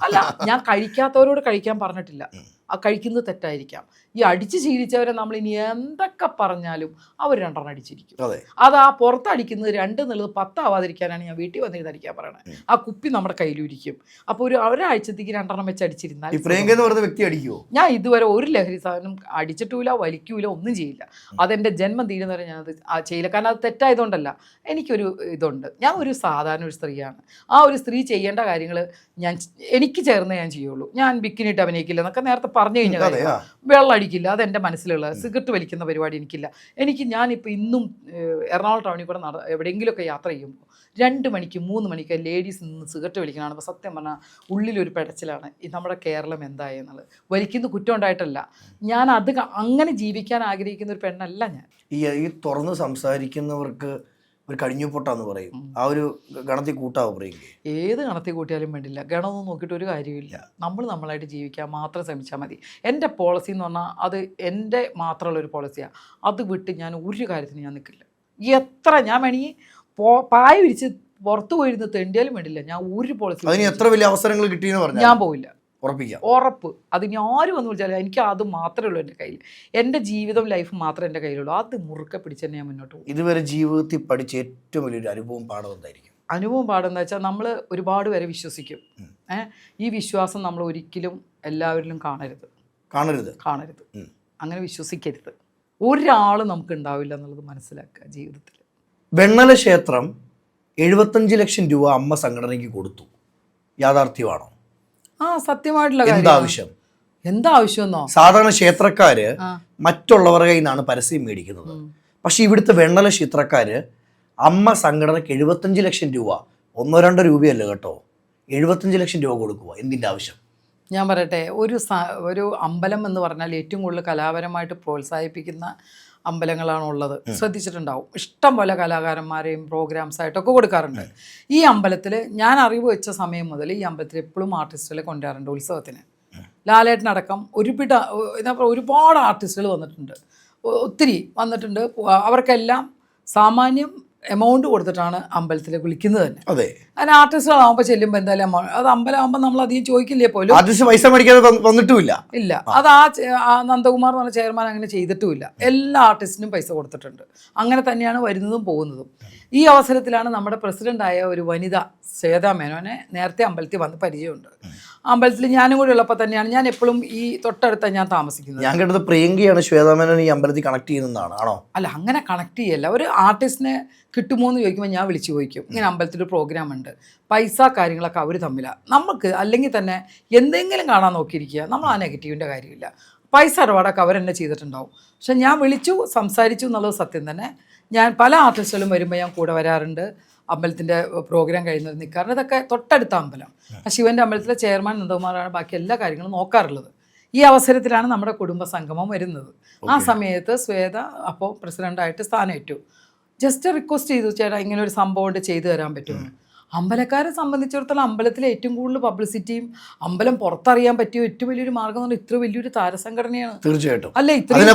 അല്ല. ഞാൻ കഴിക്കാത്തവരോട് കഴിക്കാൻ പറഞ്ഞിട്ടില്ല. ആ കഴിക്കുന്നത് തെറ്റായിരിക്കാം. ഈ അടിച്ച് ശീലിച്ചവരെ നമ്മൾ ഇനി എന്തൊക്കെ പറഞ്ഞാലും അവർ രണ്ടെണ്ണം അടിച്ചിരിക്കും. അത് ആ പുറത്തടിക്കുന്നത് 2 എന്നുള്ളത് 10 ആവാതിരിക്കാനാണ് ഞാൻ വീട്ടിൽ വന്നിരുന്ന് അടിക്കാൻ പറയണത്. ആ കുപ്പി നമ്മുടെ കയ്യിലിരിക്കും. അപ്പോൾ ഒരാഴ്ചത്തേക്ക് 2 എണ്ണം വെച്ച് അടിച്ചിരുന്നാൽ വ്യക്തി അടിക്കുമോ? ഞാൻ ഇതുവരെ ഒരു ലഹരി സാധനം അടിച്ചിട്ടില്ല, വലിക്കൂല, ഒന്നും ചെയ്യില്ല. അതെൻ്റെ ജന്മം തീരുന്നവരെ ഞാനത് ചെയ്യില്ല. കാരണം അത് തെറ്റായതുകൊണ്ടല്ല, എനിക്കൊരു ഇതുണ്ട്. ഞാൻ ഒരു സാധാരണ ഒരു സ്ത്രീയാണ്. ആ ഒരു സ്ത്രീ ചെയ്യേണ്ട കാര്യങ്ങൾ എനിക്ക് ചേർന്നേ ഞാൻ ചെയ്യുള്ളൂ. ഞാൻ ബിക്കിനിട്ട് അഭിനയിക്കില്ല എന്നൊക്കെ നേരത്തെ പറഞ്ഞു കഴിഞ്ഞ കാര്യം. വെള്ളം അടിക്കില്ല, അതെൻ്റെ മനസ്സിലുള്ള. സിഗരറ്റ് വലിക്കുന്ന പരിപാടി എനിക്കില്ല. ഞാനിപ്പോൾ ഇന്നും എറണാകുളം ടൗണിൽ കൂടെ എവിടെയെങ്കിലുമൊക്കെ യാത്ര ചെയ്യുമ്പോൾ 2 മണിക്ക് 3 മണിക്ക് ലേഡീസ് നിന്ന് സിഗരറ്റ് വലിക്കണതാണ്. അപ്പോൾ സത്യം പറഞ്ഞാൽ ഉള്ളിലൊരു പെടച്ചിലാണ്. നമ്മുടെ കേരളം എന്തായെന്നുള്ളത്. വലിക്കുന്ന കുറ്റം ഉണ്ടായിട്ടല്ല, ഞാൻ അത് അങ്ങനെ ജീവിക്കാൻ ആഗ്രഹിക്കുന്ന ഒരു പെണ്ണല്ല ഞാൻ. ഈ തുറന്ന് സംസാരിക്കുന്നവർക്ക് ഒരു കഴിഞ്ഞു പൊട്ടാന്ന് പറയും. ആ ഒരു ഗണത്തിൽ കൂട്ടാവും പറയും. ഏത് ഗണത്തിൽ കൂട്ടിയാലും വേണ്ടില്ല, ഗണമൊന്നും നോക്കിയിട്ട് ഒരു കാര്യമില്ല. നമ്മളായിട്ട് ജീവിക്കാൻ മാത്രം ശ്രമിച്ചാൽ മതി. എൻ്റെ പോളിസി എന്ന് പറഞ്ഞാൽ അത് എൻ്റെ മാത്രമുള്ളൊരു പോളിസിയാണ്. അത് വിട്ട് ഞാൻ ഒരു കാര്യത്തിന് ഞാൻ നിൽക്കില്ല. എത്ര ഞാൻ വേണമെങ്കിൽ പായ വിരിച്ച് പുറത്തു പോയിരുന്ന് തെണ്ടിയാലും വേണ്ടില്ല, ഞാൻ ഒരു പോളിസി. അതിന് എത്ര വലിയ അവസരങ്ങൾ കിട്ടിയെന്ന് പറഞ്ഞു ഞാൻ പോവില്ല. ഉറപ്പ്. അത് ഞാൻ ആര് വന്നു വിളിച്ചാലും എനിക്ക് അത് മാത്രമേ ഉള്ളൂ എൻ്റെ കയ്യിൽ. എൻ്റെ ജീവിതം ലൈഫ് മാത്രമേ എൻ്റെ കയ്യിലുള്ളൂ. അത് മുറുക്കെ പിടിച്ച് തന്നെ ഞാൻ മുന്നോട്ട് പോകും. ഇതുവരെ ജീവിതത്തിൽ പഠിച്ച ഏറ്റവും വലിയൊരു അനുഭവം പാഠം എന്തായിരിക്കും? അനുഭവം പാഠമെന്ന് വെച്ചാൽ നമ്മൾ ഒരുപാട് പേരെ വിശ്വസിക്കും. ഈ വിശ്വാസം നമ്മൾ ഒരിക്കലും എല്ലാവരിലും കാണരുത്. അങ്ങനെ വിശ്വസിക്കരുത്. ഒരാൾ നമുക്ക് ഉണ്ടാവില്ല എന്നുള്ളത് മനസ്സിലാക്കുക ജീവിതത്തിൽ. വെണ്ണല ക്ഷേത്രം 75 ലക്ഷം രൂപ അമ്മ സംഘടനയ്ക്ക് കൊടുത്തു. യാഥാർത്ഥ്യമാണോ? സത്യമായിട്ടുള്ള എന്താവശ്യമെന്നോ? സാധാരണ ക്ഷേത്രക്കാര് മറ്റുള്ളവരുടെ കയ്യിൽ നിന്നാണ് പരസ്യം മേടിക്കുന്നത്. പക്ഷെ ഇവിടുത്തെ വെണ്ണല ക്ഷേത്രക്കാര് അമ്മ സംഘടനയ്ക്ക് 75 ലക്ഷം രൂപ, 1-2 രൂപയല്ല കേട്ടോ, 75 ലക്ഷം രൂപ കൊടുക്കുക. എന്തിൻ്റെ ആവശ്യം? ഞാൻ പറയട്ടെ, ഒരു അമ്പലം എന്ന് പറഞ്ഞാൽ ഏറ്റവും കൂടുതൽ കലാപരമായിട്ട് പ്രോത്സാഹിപ്പിക്കുന്ന അമ്പലങ്ങളാണുള്ളത്. ശ്രദ്ധിച്ചിട്ടുണ്ടാവും. ഇഷ്ടം പോലെ കലാകാരന്മാരെയും പ്രോഗ്രാംസായിട്ടൊക്കെ കൊടുക്കാറുണ്ട്. ഈ അമ്പലത്തിൽ ഞാൻ അറിവ് വെച്ച സമയം മുതൽ ഈ അമ്പലത്തിൽ എപ്പോഴും ആർട്ടിസ്റ്റുകളെ കൊണ്ടുവരാറുണ്ട്. ഉത്സവത്തിന് ലാലേട്ടനടക്കം ഒരുപാട് ആർട്ടിസ്റ്റുകൾ വന്നിട്ടുണ്ട്. ഒത്തിരി വന്നിട്ടുണ്ട്. അവർക്കെല്ലാം സാമാന്യം എമൗണ്ട് കൊടുത്തിട്ടാണ് അമ്പലത്തിൽ വിളിക്കുന്നത് തന്നെ. അതെ, അതിന് ആർട്ടിസ്റ്റുകളാകുമ്പോൾ ചെല്ലുമ്പോൾ എന്തായാലും അത് അമ്പലമാകുമ്പോൾ നമ്മൾ അധികം ചോദിക്കില്ലേ പോലും. പൈസ മേടിക്കാതെ വന്നിട്ടുമില്ല. ഇല്ല, അത് ആ നന്ദകുമാർ എന്ന് പറഞ്ഞ ചെയർമാൻ അങ്ങനെ ചെയ്തിട്ടുമില്ല. എല്ലാ ആർട്ടിസ്റ്റിനും പൈസ കൊടുത്തിട്ടുണ്ട്. അങ്ങനെ തന്നെയാണ് വരുന്നതും പോകുന്നതും. ഈ അവസരത്തിലാണ് നമ്മുടെ പ്രസിഡൻ്റായ ഒരു വനിത ശ്വേതാ മേനോനെ നേരത്തെ അമ്പലത്തിൽ വന്ന് പരിചയമുണ്ട്. അമ്പലത്തിൽ ഞാനും കൂടി ഉള്ളപ്പോൾ തന്നെയാണ്, ഞാൻ എപ്പോഴും ഈ തൊട്ടടുത്താണ് ഞാൻ താമസിക്കുന്നത്. ഞാൻ കേട്ടത് പ്രിയങ്കയാണ് ശ്വേതാ മേനോൻ ഈ അമ്പലത്തിൽ കണക്ട് ചെയ്യുന്നതാണ്. ആണോ? അല്ല, അങ്ങനെ കണക്ട് ചെയ്യല്ല. ഒരു ആർട്ടിസ്റ്റിനെ കിട്ടുമോ എന്ന് ചോദിക്കുമ്പോൾ ഞാൻ വിളിച്ച് ചോദിക്കും, ഇങ്ങനെ അമ്പലത്തിലൊരു പ്രോഗ്രാം ഉണ്ട്, പൈസ കാര്യങ്ങളൊക്കെ അവർ തമ്മിലാണ്. നമുക്ക് അല്ലെങ്കിൽ തന്നെ എന്തെങ്കിലും കാണാൻ നോക്കിയിരിക്കുക, നമ്മൾ ആ നെഗറ്റീവിൻ്റെ കാര്യമില്ല. പൈസ ഇടപാടൊക്കെ അവരെന്നെ ചെയ്തിട്ടുണ്ടാവും. പക്ഷെ ഞാൻ വിളിച്ചു സംസാരിച്ചു എന്നുള്ളത് സത്യം തന്നെ. ഞാൻ പല ആർട്ടിസ്റ്റുകളും വരുമ്പോൾ ഞാൻ കൂടെ വരാറുണ്ട്. അമ്പലത്തിൻ്റെ പ്രോഗ്രാം കഴിയുന്നത് നിൽക്കാറുണ്ട്. ഇതൊക്കെ തൊട്ടടുത്ത അമ്പലം. ശിവൻ്റെ അമ്പലത്തിലെ ചെയർമാൻ നന്ദകുമാറാണ് ബാക്കി എല്ലാ കാര്യങ്ങളും നോക്കാറുള്ളത്. ഈ അവസരത്തിലാണ് നമ്മുടെ കുടുംബ സംഗമം വരുന്നത്. ആ സമയത്ത് ശ്വേത അപ്പോൾ പ്രസിഡൻ്റായിട്ട് സ്ഥാനമേറ്റു. ജസ്റ്റ് റിക്വസ്റ്റ് ചെയ്തു, ചേട്ടാ ഇങ്ങനെ ഒരു സംഭവം ഉണ്ട്, ചെയ്തു തരാൻ പറ്റുമെന്ന്. അമ്പലക്കാരെ സംബന്ധിച്ചിടത്തോളം അമ്പലത്തിലെ ഏറ്റവും കൂടുതൽ പബ്ലിസിറ്റിയും അമ്പലം പുറത്തറിയാൻ പറ്റിയ ഏറ്റവും വലിയൊരു മാർഗം എന്ന് പറഞ്ഞാൽ ഇത്ര വലിയൊരു താരസംഘടനയാണ്. തീർച്ചയായിട്ടും. അല്ലെ, ഇത്രയും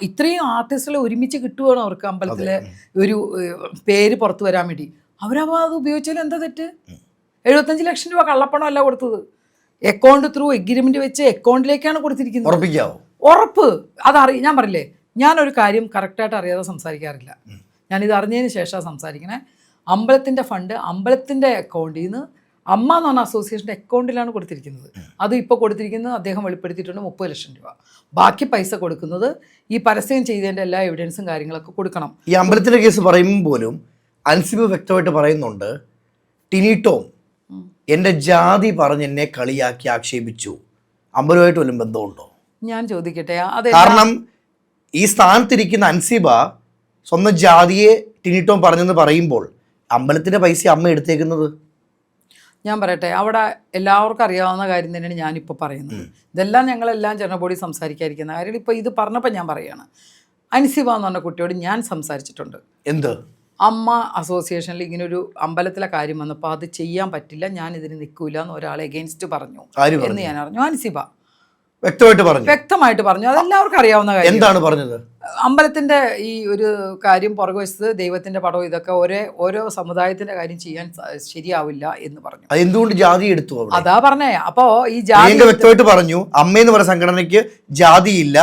ഇത്രയും ആർട്ടിസ്റ്റുകളെ ഒരുമിച്ച് കിട്ടുവാണ് അവർക്ക് അമ്പലത്തിലെ ഒരു പേര് പുറത്തു വരാൻ വേണ്ടി. അവരപ്പോൾ അത് ഉപയോഗിച്ചാലും എന്താ തെറ്റ്? 75 ലക്ഷം രൂപ കള്ളപ്പണം അല്ല കൊടുത്തത്, അക്കൗണ്ട് ത്രൂ എഗ്രിമെന്റ് വെച്ച് അക്കൗണ്ടിലേക്കാണ് കൊടുത്തിരിക്കുന്നത്. ഉറപ്പ് ഞാൻ പറഞ്ഞില്ലേ, ഞാനൊരു കാര്യം കറക്റ്റായിട്ട് അറിയാതെ സംസാരിക്കാറില്ല. ഞാനിത് അറിഞ്ഞതിന് ശേഷമാണ് സംസാരിക്കണേ. അമ്പലത്തിൻ്റെ ഫണ്ട് അമ്പലത്തിൻ്റെ അക്കൗണ്ടിൽ നിന്ന് അമ്മ എന്ന് പറഞ്ഞ അസോസിയേഷൻ്റെ അക്കൗണ്ടിലാണ് കൊടുത്തിരിക്കുന്നത്. അത് ഇപ്പോൾ കൊടുത്തിരിക്കുന്നത് അദ്ദേഹം വെളിപ്പെടുത്തിയിട്ടുണ്ട് 30 ലക്ഷം രൂപ. ബാക്കി പൈസ കൊടുക്കുന്നത് ഈ പരസ്യം ചെയ്തതിൻ്റെ എല്ലാ എവിഡൻസും കാര്യങ്ങളൊക്കെ കൊടുക്കണം. ഈ അമ്പലത്തിൻ്റെ കേസ് പറയുമ്പോൾ പോലും അൻസിബ് വ്യക്തമായിട്ട് പറയുന്നുണ്ട്, ടിനി ടോം എൻ്റെ ജാതി പറഞ്ഞ് എന്നെ കളിയാക്കി ആക്ഷേപിച്ചു, അമ്പലമായിട്ട് വല്ലതും ബന്ധമുണ്ടോ? ഞാൻ ചോദിക്കട്ടെ, അത് കാരണം ഈ സ്ഥാനത്തിരിക്കുന്ന അൻസിബ സ്വന്തം ജാതിയെ ടിനി ടോം പറഞ്ഞെന്ന് പറയുമ്പോൾ അമ്പലത്തിൻ്റെ പൈസ അമ്മ എടുത്തേക്കുന്നത്. ഞാൻ പറയട്ടെ, അവിടെ എല്ലാവർക്കും അറിയാവുന്ന കാര്യം തന്നെയാണ് ഞാനിപ്പോൾ പറയുന്നത്. ഇതെല്ലാം ഞങ്ങളെല്ലാം ജനബോഡി സംസാരിക്കാതിരിക്കുന്ന കാര്യം ഇപ്പോൾ ഇത് പറഞ്ഞപ്പോൾ ഞാൻ പറയുകയാണ്. അൻസിബ എന്ന് പറഞ്ഞ കുട്ടിയോട് ഞാൻ സംസാരിച്ചിട്ടുണ്ട്. എന്ത്? അമ്മ അസോസിയേഷനിൽ ഇങ്ങനൊരു അമ്പലത്തിലെ കാര്യം വന്നപ്പോൾ അത് ചെയ്യാൻ പറ്റില്ല, ഞാൻ ഇതിന് നിൽക്കൂല എന്ന് ഒരാളെ എഗെയിൻസ്റ്റ് പറഞ്ഞു എന്ന് ഞാൻ അറിഞ്ഞു. അൻസിബ വ്യക്തമായിട്ട് പറഞ്ഞു. അതെല്ലാവർക്കും അറിയാവുന്ന കാര്യം. എന്താണ് പറഞ്ഞത്? അമ്പലത്തിന്റെ ഈ ഒരു കാര്യം പുറകുവശത്ത് ദൈവത്തിന്റെ പടവും ഇതൊക്കെ ഓരോ സമുദായത്തിന്റെ കാര്യം ചെയ്യാൻ ശരിയാവില്ല എന്ന് പറഞ്ഞു. എന്തുകൊണ്ട് ജാതി എടുത്തു? അതാ പറഞ്ഞേ. അപ്പോ ഈ ജാതി വ്യക്തമായിട്ട് പറഞ്ഞു, അമ്മയെന്ന് പറയുന്ന സംഘടനയ്ക്ക് ജാതിയില്ല,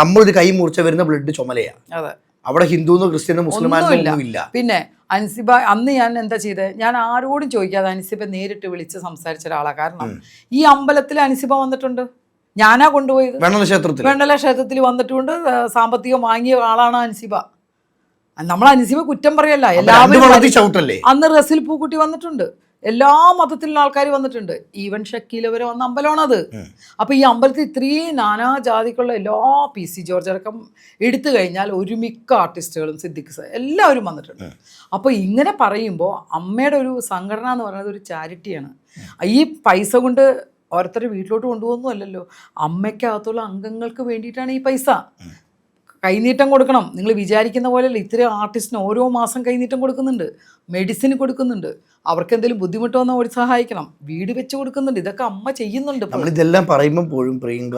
നമ്മളൊരു കൈ മുറിച്ച വരുന്ന ബ്ലഡ് ചുമലയാ. അതെ, അവിടെ ഹിന്ദുന്നോ ക്രിസ്ത്യനോ മുസ്ലിമാനോ ഇല്ല. പിന്നെ അൻസിബ അന്ന് ഞാൻ എന്താ ചെയ്തത്, ഞാൻ ആരോടും ചോദിക്കാതെ അൻസിബ നേരിട്ട് വിളിച്ച് സംസാരിച്ച ഒരാളാണ്. കാരണം ഈ അമ്പലത്തിൽ അൻസിബ വന്നിട്ടുണ്ട്, ഞാനാ കൊണ്ടുപോയത്. വെണ്ണല ക്ഷേത്രത്തിൽ വന്നിട്ടുണ്ട്, സാമ്പത്തികം വാങ്ങിയ ആളാണ് അൻസിബ. നമ്മൾ അൻസിബ കുറ്റം പറയല്ല. എല്ലാവരും അന്ന് റസിൽ പൂക്കുട്ടി വന്നിട്ടുണ്ട്, എല്ലാ മതത്തിലുള്ള ആൾക്കാർ വന്നിട്ടുണ്ട്, ഈവൻ ഷക്കീൽ വരെ വന്ന അമ്പലമാണത്. അപ്പൊ ഈ അമ്പലത്തിൽ ഇത്രയും നാനാ ജാതിക്കുള്ള എല്ലാ PC ജോർജ് അടക്കം എടുത്തു കഴിഞ്ഞാൽ ഒരു മിക്ക ആർട്ടിസ്റ്റുകളും സിദ്ദിഖ് എല്ലാവരും വന്നിട്ടുണ്ട്. അപ്പോൾ ഇങ്ങനെ പറയുമ്പോൾ അമ്മയുടെ ഒരു സംഘടന എന്ന് പറയുന്നത് ഒരു ചാരിറ്റിയാണ്. ഈ പൈസ കൊണ്ട് ഓരോരുത്തരുടെ വീട്ടിലോട്ട് കൊണ്ടുപോകുന്നു അല്ലല്ലോ, അമ്മയ്ക്കകത്തുള്ള അംഗങ്ങൾക്ക് വേണ്ടിയിട്ടാണ് ഈ പൈസ. കൈനീട്ടം കൊടുക്കണം. നിങ്ങൾ വിചാരിക്കുന്ന പോലെയല്ല, ഇത്രയും ആർട്ടിസ്റ്റിന് ഓരോ മാസം കൈനീട്ടം കൊടുക്കുന്നുണ്ട്, മെഡിസിൻ കൊടുക്കുന്നുണ്ട്, അവർക്ക് എന്തെങ്കിലും ബുദ്ധിമുട്ട് വന്നാൽ ഒരു സഹായിക്കണം, വീട് വെച്ച് കൊടുക്കുന്നുണ്ട്. ഇതൊക്കെ അമ്മ ചെയ്യുന്നുണ്ട്. നമ്മളിതെല്ലാം പറയുമ്പോൾ പോലും പ്രിയങ്ക,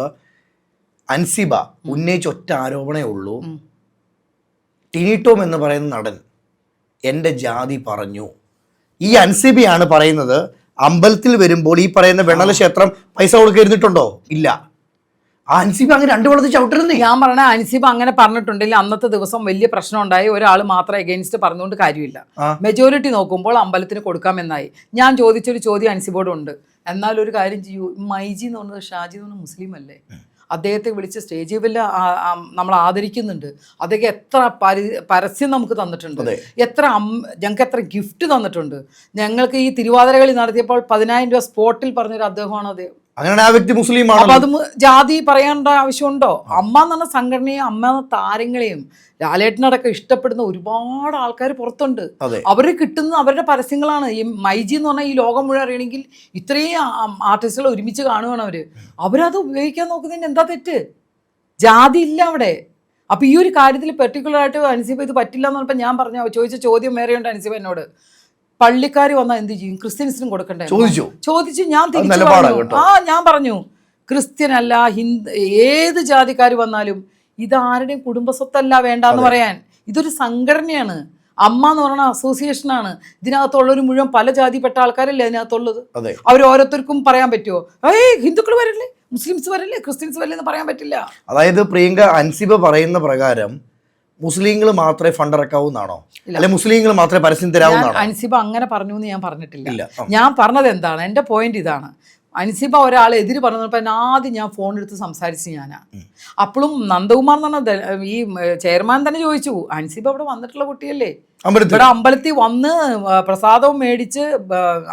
അൻസിബ ഉന്നയിച്ച ഒറ്റ ആരോപണമേ ഉള്ളൂ, ടിനി ടോം എന്ന് പറയുന്ന നടൻ എൻ്റെ ജാതി പറഞ്ഞു. ഈ അൻസിബയാണ് പറയുന്നത് അമ്പലത്തിൽ വരുമ്പോൾ ഈ പറയുന്ന വെണ്ണല ക്ഷേത്രം പൈസ കൊടുക്കരുന്നിട്ടുണ്ടോ? ഇല്ല. ആ അൻസിബ അങ്ങനെ 2 വെള്ളത്തിൽ ചവിട്ടരുന്നേ. ഞാൻ പറഞ്ഞ അൻസിബ അങ്ങനെ പറഞ്ഞിട്ടുണ്ടെങ്കിൽ അന്നത്തെ ദിവസം വലിയ പ്രശ്നം ഉണ്ടായി. ഒരാൾ മാത്രം എഗെയിൻസ്റ്റ് പറഞ്ഞുകൊണ്ട് കാര്യമില്ല. മെജോറിറ്റി നോക്കുമ്പോൾ അമ്പലത്തിന് കൊടുക്കാമെന്നായി. ഞാൻ ചോദിച്ചൊരു ചോദ്യം അൻസിബോടുണ്ട്, എന്നാൽ ഒരു കാര്യം ചെയ്യൂ, മൈജി എന്ന് പറഞ്ഞത് ഷാജി എന്ന് പറഞ്ഞ മുസ്ലിം അല്ലേ, അദ്ദേഹത്തെ വിളിച്ച് സ്റ്റേജിൽ വല്ല നമ്മൾ ആദരിക്കുന്നുണ്ട്. അദ്ദേഹം എത്ര പരസ്യം നമുക്ക് തന്നിട്ടുണ്ട്, ഞങ്ങൾക്ക് എത്ര ഗിഫ്റ്റ് തന്നിട്ടുണ്ട്. ഞങ്ങൾക്ക് ഈ തിരുവാതിരകളി നടത്തിയപ്പോൾ 10,000 രൂപ സ്പോട്ടിൽ പറഞ്ഞൊരു അദ്ദേഹമാണ് അദ്ദേഹം. അങ്ങനെ ആ വ്യക്തി മുസ്ലിമാണ്. അപ്പൊ അത് ജാതി പറയേണ്ട ആവശ്യമുണ്ടോ? അമ്മ എന്ന് പറഞ്ഞ സംഘടനയും അമ്മ എന്ന താരങ്ങളെയും ലാലേട്ടനടക്കം ഇഷ്ടപ്പെടുന്ന ഒരുപാട് ആൾക്കാർ പുറത്തുണ്ട്. അവർ കിട്ടുന്ന അവരുടെ പരസ്യങ്ങളാണ്. ഈ മൈജി എന്ന് പറഞ്ഞാൽ ഈ ലോകം മുഴുവൻ അറിയണമെങ്കിൽ ഇത്രയും ആർട്ടിസ്റ്റുകൾ ഒരുമിച്ച് കാണുകയാണ് അവരത് ഉപയോഗിക്കാൻ നോക്കുന്നതിന് എന്താ തെറ്റ്? ജാതി ഇല്ല അവിടെ. അപ്പൊ ഈ ഒരു കാര്യത്തിൽ പെർട്ടിക്കുലറായിട്ട് അൻസിബ ഇത് പറ്റില്ല എന്ന് പറഞ്ഞപ്പോൾ ഞാൻ ചോദിച്ച ചോദ്യം വേറെയുണ്ട് അൻസിബ എന്നോട്. പള്ളിക്കാർ വന്നാൽ എന്ത് ചെയ്യും? ക്രിസ്ത്യൻസിനും കൊടുക്കണ്ടേ? ചോദിച്ചു. ഞാൻ തിരിച്ചു പറഞ്ഞു. ഞാൻ പറഞ്ഞു, ക്രിസ്ത്യൻ അല്ല, ഏത് ജാതിക്കാർ വന്നാലും ഇതാരുടെയും കുടുംബസ്വത്തല്ല വേണ്ടാന്ന് പറയാൻ. ഇതൊരു സംഘടനയാണ്. അമ്മ എന്ന് പറയുന്ന അസോസിയേഷനാണ്. ഇതിനകത്തുള്ളൊരു മുഴുവൻ പല ജാതിപ്പെട്ട ആൾക്കാരല്ലേ അതിനകത്തുള്ളത്. അവർ ഓരോരുത്തർക്കും പറയാൻ പറ്റുമോ ഹിന്ദുക്കൾ വരല്ലേ, മുസ്ലിംസ് വരല്ലേ, ക്രിസ്ത്യൻസ് വരല്ലേ എന്ന് പറയാൻ പറ്റില്ല. അതായത് പ്രിയങ്ക, അൻസിബ പറയുന്ന പ്രകാരം മുസ്ലിങ്ങൾ മാത്രമേ ഫണ്ട് ഇറക്കാവൂന്നാണോ, അല്ലെ മുസ്ലിങ്ങൾ മാത്രമേ പരസ്യം തരാവുന്നാണോ? അൻസിബ അങ്ങനെ പറഞ്ഞു എന്ന് ഞാൻ പറഞ്ഞിട്ടില്ല. ഞാൻ പറഞ്ഞത് എന്താണ്, എൻ്റെ പോയിന്റ് ഇതാണ്. അൻസിബ ഒരാൾ എതിര് പറഞ്ഞപ്പോൾ ആദ്യം ഞാൻ ഫോൺ എടുത്ത് സംസാരിച്ച് ഞാനാ. അപ്പോഴും നന്ദകുമാർ എന്ന് പറഞ്ഞ ഈ ചെയർമാൻ തന്നെ ചോദിച്ചു, അൻസിബ ഇവിടെ വന്നിട്ടുള്ള കുട്ടിയല്ലേ, ഇവിടെ അമ്പലത്തിൽ വന്ന് പ്രസാദവും മേടിച്ച്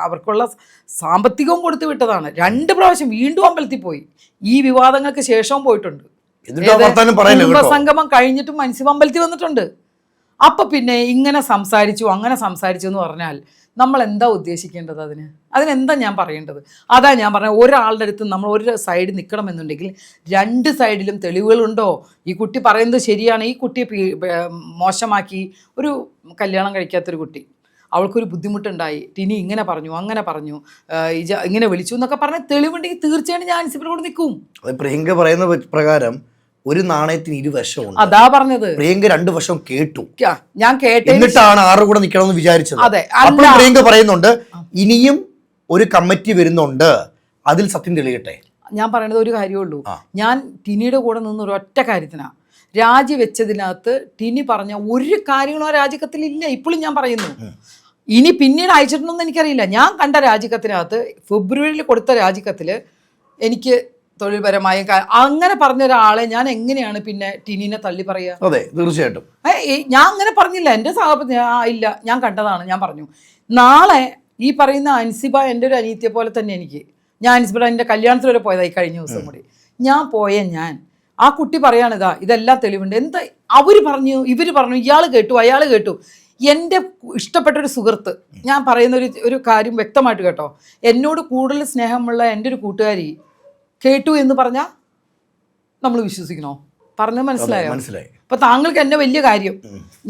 അവർക്കുള്ള സാമ്പത്തികവും കൊടുത്തു വിട്ടതാണ്. 2 പ്രാവശ്യം വീണ്ടും അമ്പലത്തിൽ പോയി. ഈ വിവാദങ്ങൾക്ക് ശേഷവും പോയിട്ടുണ്ട്. കുടുംബസംഗമം കഴിഞ്ഞിട്ടും അൻസിബ അമ്പലത്തിൽ വന്നിട്ടുണ്ട്. അപ്പൊ പിന്നെ ഇങ്ങനെ സംസാരിച്ചു അങ്ങനെ സംസാരിച്ചു എന്ന് പറഞ്ഞാൽ നമ്മൾ എന്താ ഉദ്ദേശിക്കേണ്ടത്? അതിനെന്താ ഞാൻ പറയേണ്ടത്? അതാ ഞാൻ പറഞ്ഞത്, ഒരാളുടെ അടുത്ത് നമ്മൾ ഒരു സൈഡ് നിൽക്കണമെന്നുണ്ടെങ്കിൽ 2 സൈഡിലും തെളിവുകളുണ്ടോ? ഈ കുട്ടി പറയുന്നത് ശരിയാണ്, ഈ കുട്ടിയെ മോശമാക്കി ഒരു കല്യാണം കഴിക്കാത്തൊരു കുട്ടി, അവൾക്കൊരു ബുദ്ധിമുട്ടുണ്ടായി, ടിനി ഇങ്ങനെ പറഞ്ഞു അങ്ങനെ പറഞ്ഞു, ഇങ്ങനെ വിളിച്ചു എന്നൊക്കെ പറഞ്ഞ തെളിവുണ്ടെങ്കിൽ തീർച്ചയായിട്ടും ഞാൻ അൻസിബിനോട് നിൽക്കും. പ്രിയങ്ക പറയുന്ന പ്രകാരം ഒരു നാണയത്തിന് 2 വശമുണ്ട്. അതാ പറഞ്ഞത്. പ്രിയങ്ക 2 വശം കേട്ടു. ഞാൻ എന്നിട്ടാണ് 6 കൂടെ നിൽക്കണമെന്ന് വിചാരിച്ചത്. അപ്പോൾ പ്രിയങ്ക പറയുന്നുണ്ട് ഇനിയും ഒരു കമ്മിറ്റി വരുന്നുണ്ട്, അതിൽ സത്യം തെളിയട്ടെ. ഞാൻ പറയുന്നത് ഒരു കാര്യമുള്ളൂ. ഞാൻ ടിനിയുടെ കൂടെ നിന്ന് ഒരൊറ്റ കാര്യത്തിനാണ് രാജിവെച്ചതിനകത്ത് ടിനി പറഞ്ഞ ഒരു കാര്യങ്ങളും ആ രാജിക്കത്തിലില്ല. ഇപ്പോഴും ഞാൻ പറയുന്നു, ഇനി പിന്നീട് അയച്ചിട്ടുണ്ടോന്ന് എനിക്കറിയില്ല. ഞാൻ കണ്ട രാജിക്കത്തിനകത്ത് ഫെബ്രുവരിയിൽ കൊടുത്ത രാജിക്കത്തിൽ എനിക്ക് തൊഴിൽപരമായ അങ്ങനെ പറഞ്ഞ ഒരാളെ ഞാൻ എങ്ങനെയാണ് പിന്നെ ടിനീനെ തള്ളി പറയുക? അതെ, തീർച്ചയായിട്ടും. ഞാൻ അങ്ങനെ പറഞ്ഞില്ല. എൻ്റെ സഹോദരൻ ഇല്ല, ഞാൻ കണ്ടതാണ്, ഞാൻ പറഞ്ഞു. നാളെ ഈ പറയുന്ന അൻസിബ എൻ്റെ ഒരു അനിയത്തിയെ പോലെ തന്നെ എനിക്ക്. ഞാൻ അൻസിബ എൻ്റെ കല്യാണത്തിൽ വരെ പോയതായി കഴിഞ്ഞ ദിവസം കൂടി. ഞാൻ ആ കുട്ടി പറയാണ്, ഇതെല്ലാം തെളിവുണ്ട്. എന്താ അവർ പറഞ്ഞു, ഇവർ പറഞ്ഞു, ഇയാൾ കേട്ടു, അയാൾ കേട്ടു. എൻ്റെ ഇഷ്ടപ്പെട്ടൊരു സുഹൃത്ത്, ഞാൻ പറയുന്ന ഒരു കാര്യം വ്യക്തമായിട്ട് കേട്ടോ, എന്നോട് കൂടുതൽ സ്നേഹമുള്ള എൻ്റെ ഒരു കൂട്ടുകാരി കേട്ടു എന്ന് പറഞ്ഞാൽ നമ്മൾ വിശ്വസിക്കണോ? പറഞ്ഞത് മനസ്സിലായോ? അപ്പൊ താങ്കൾക്ക് എന്നെ വലിയ കാര്യം,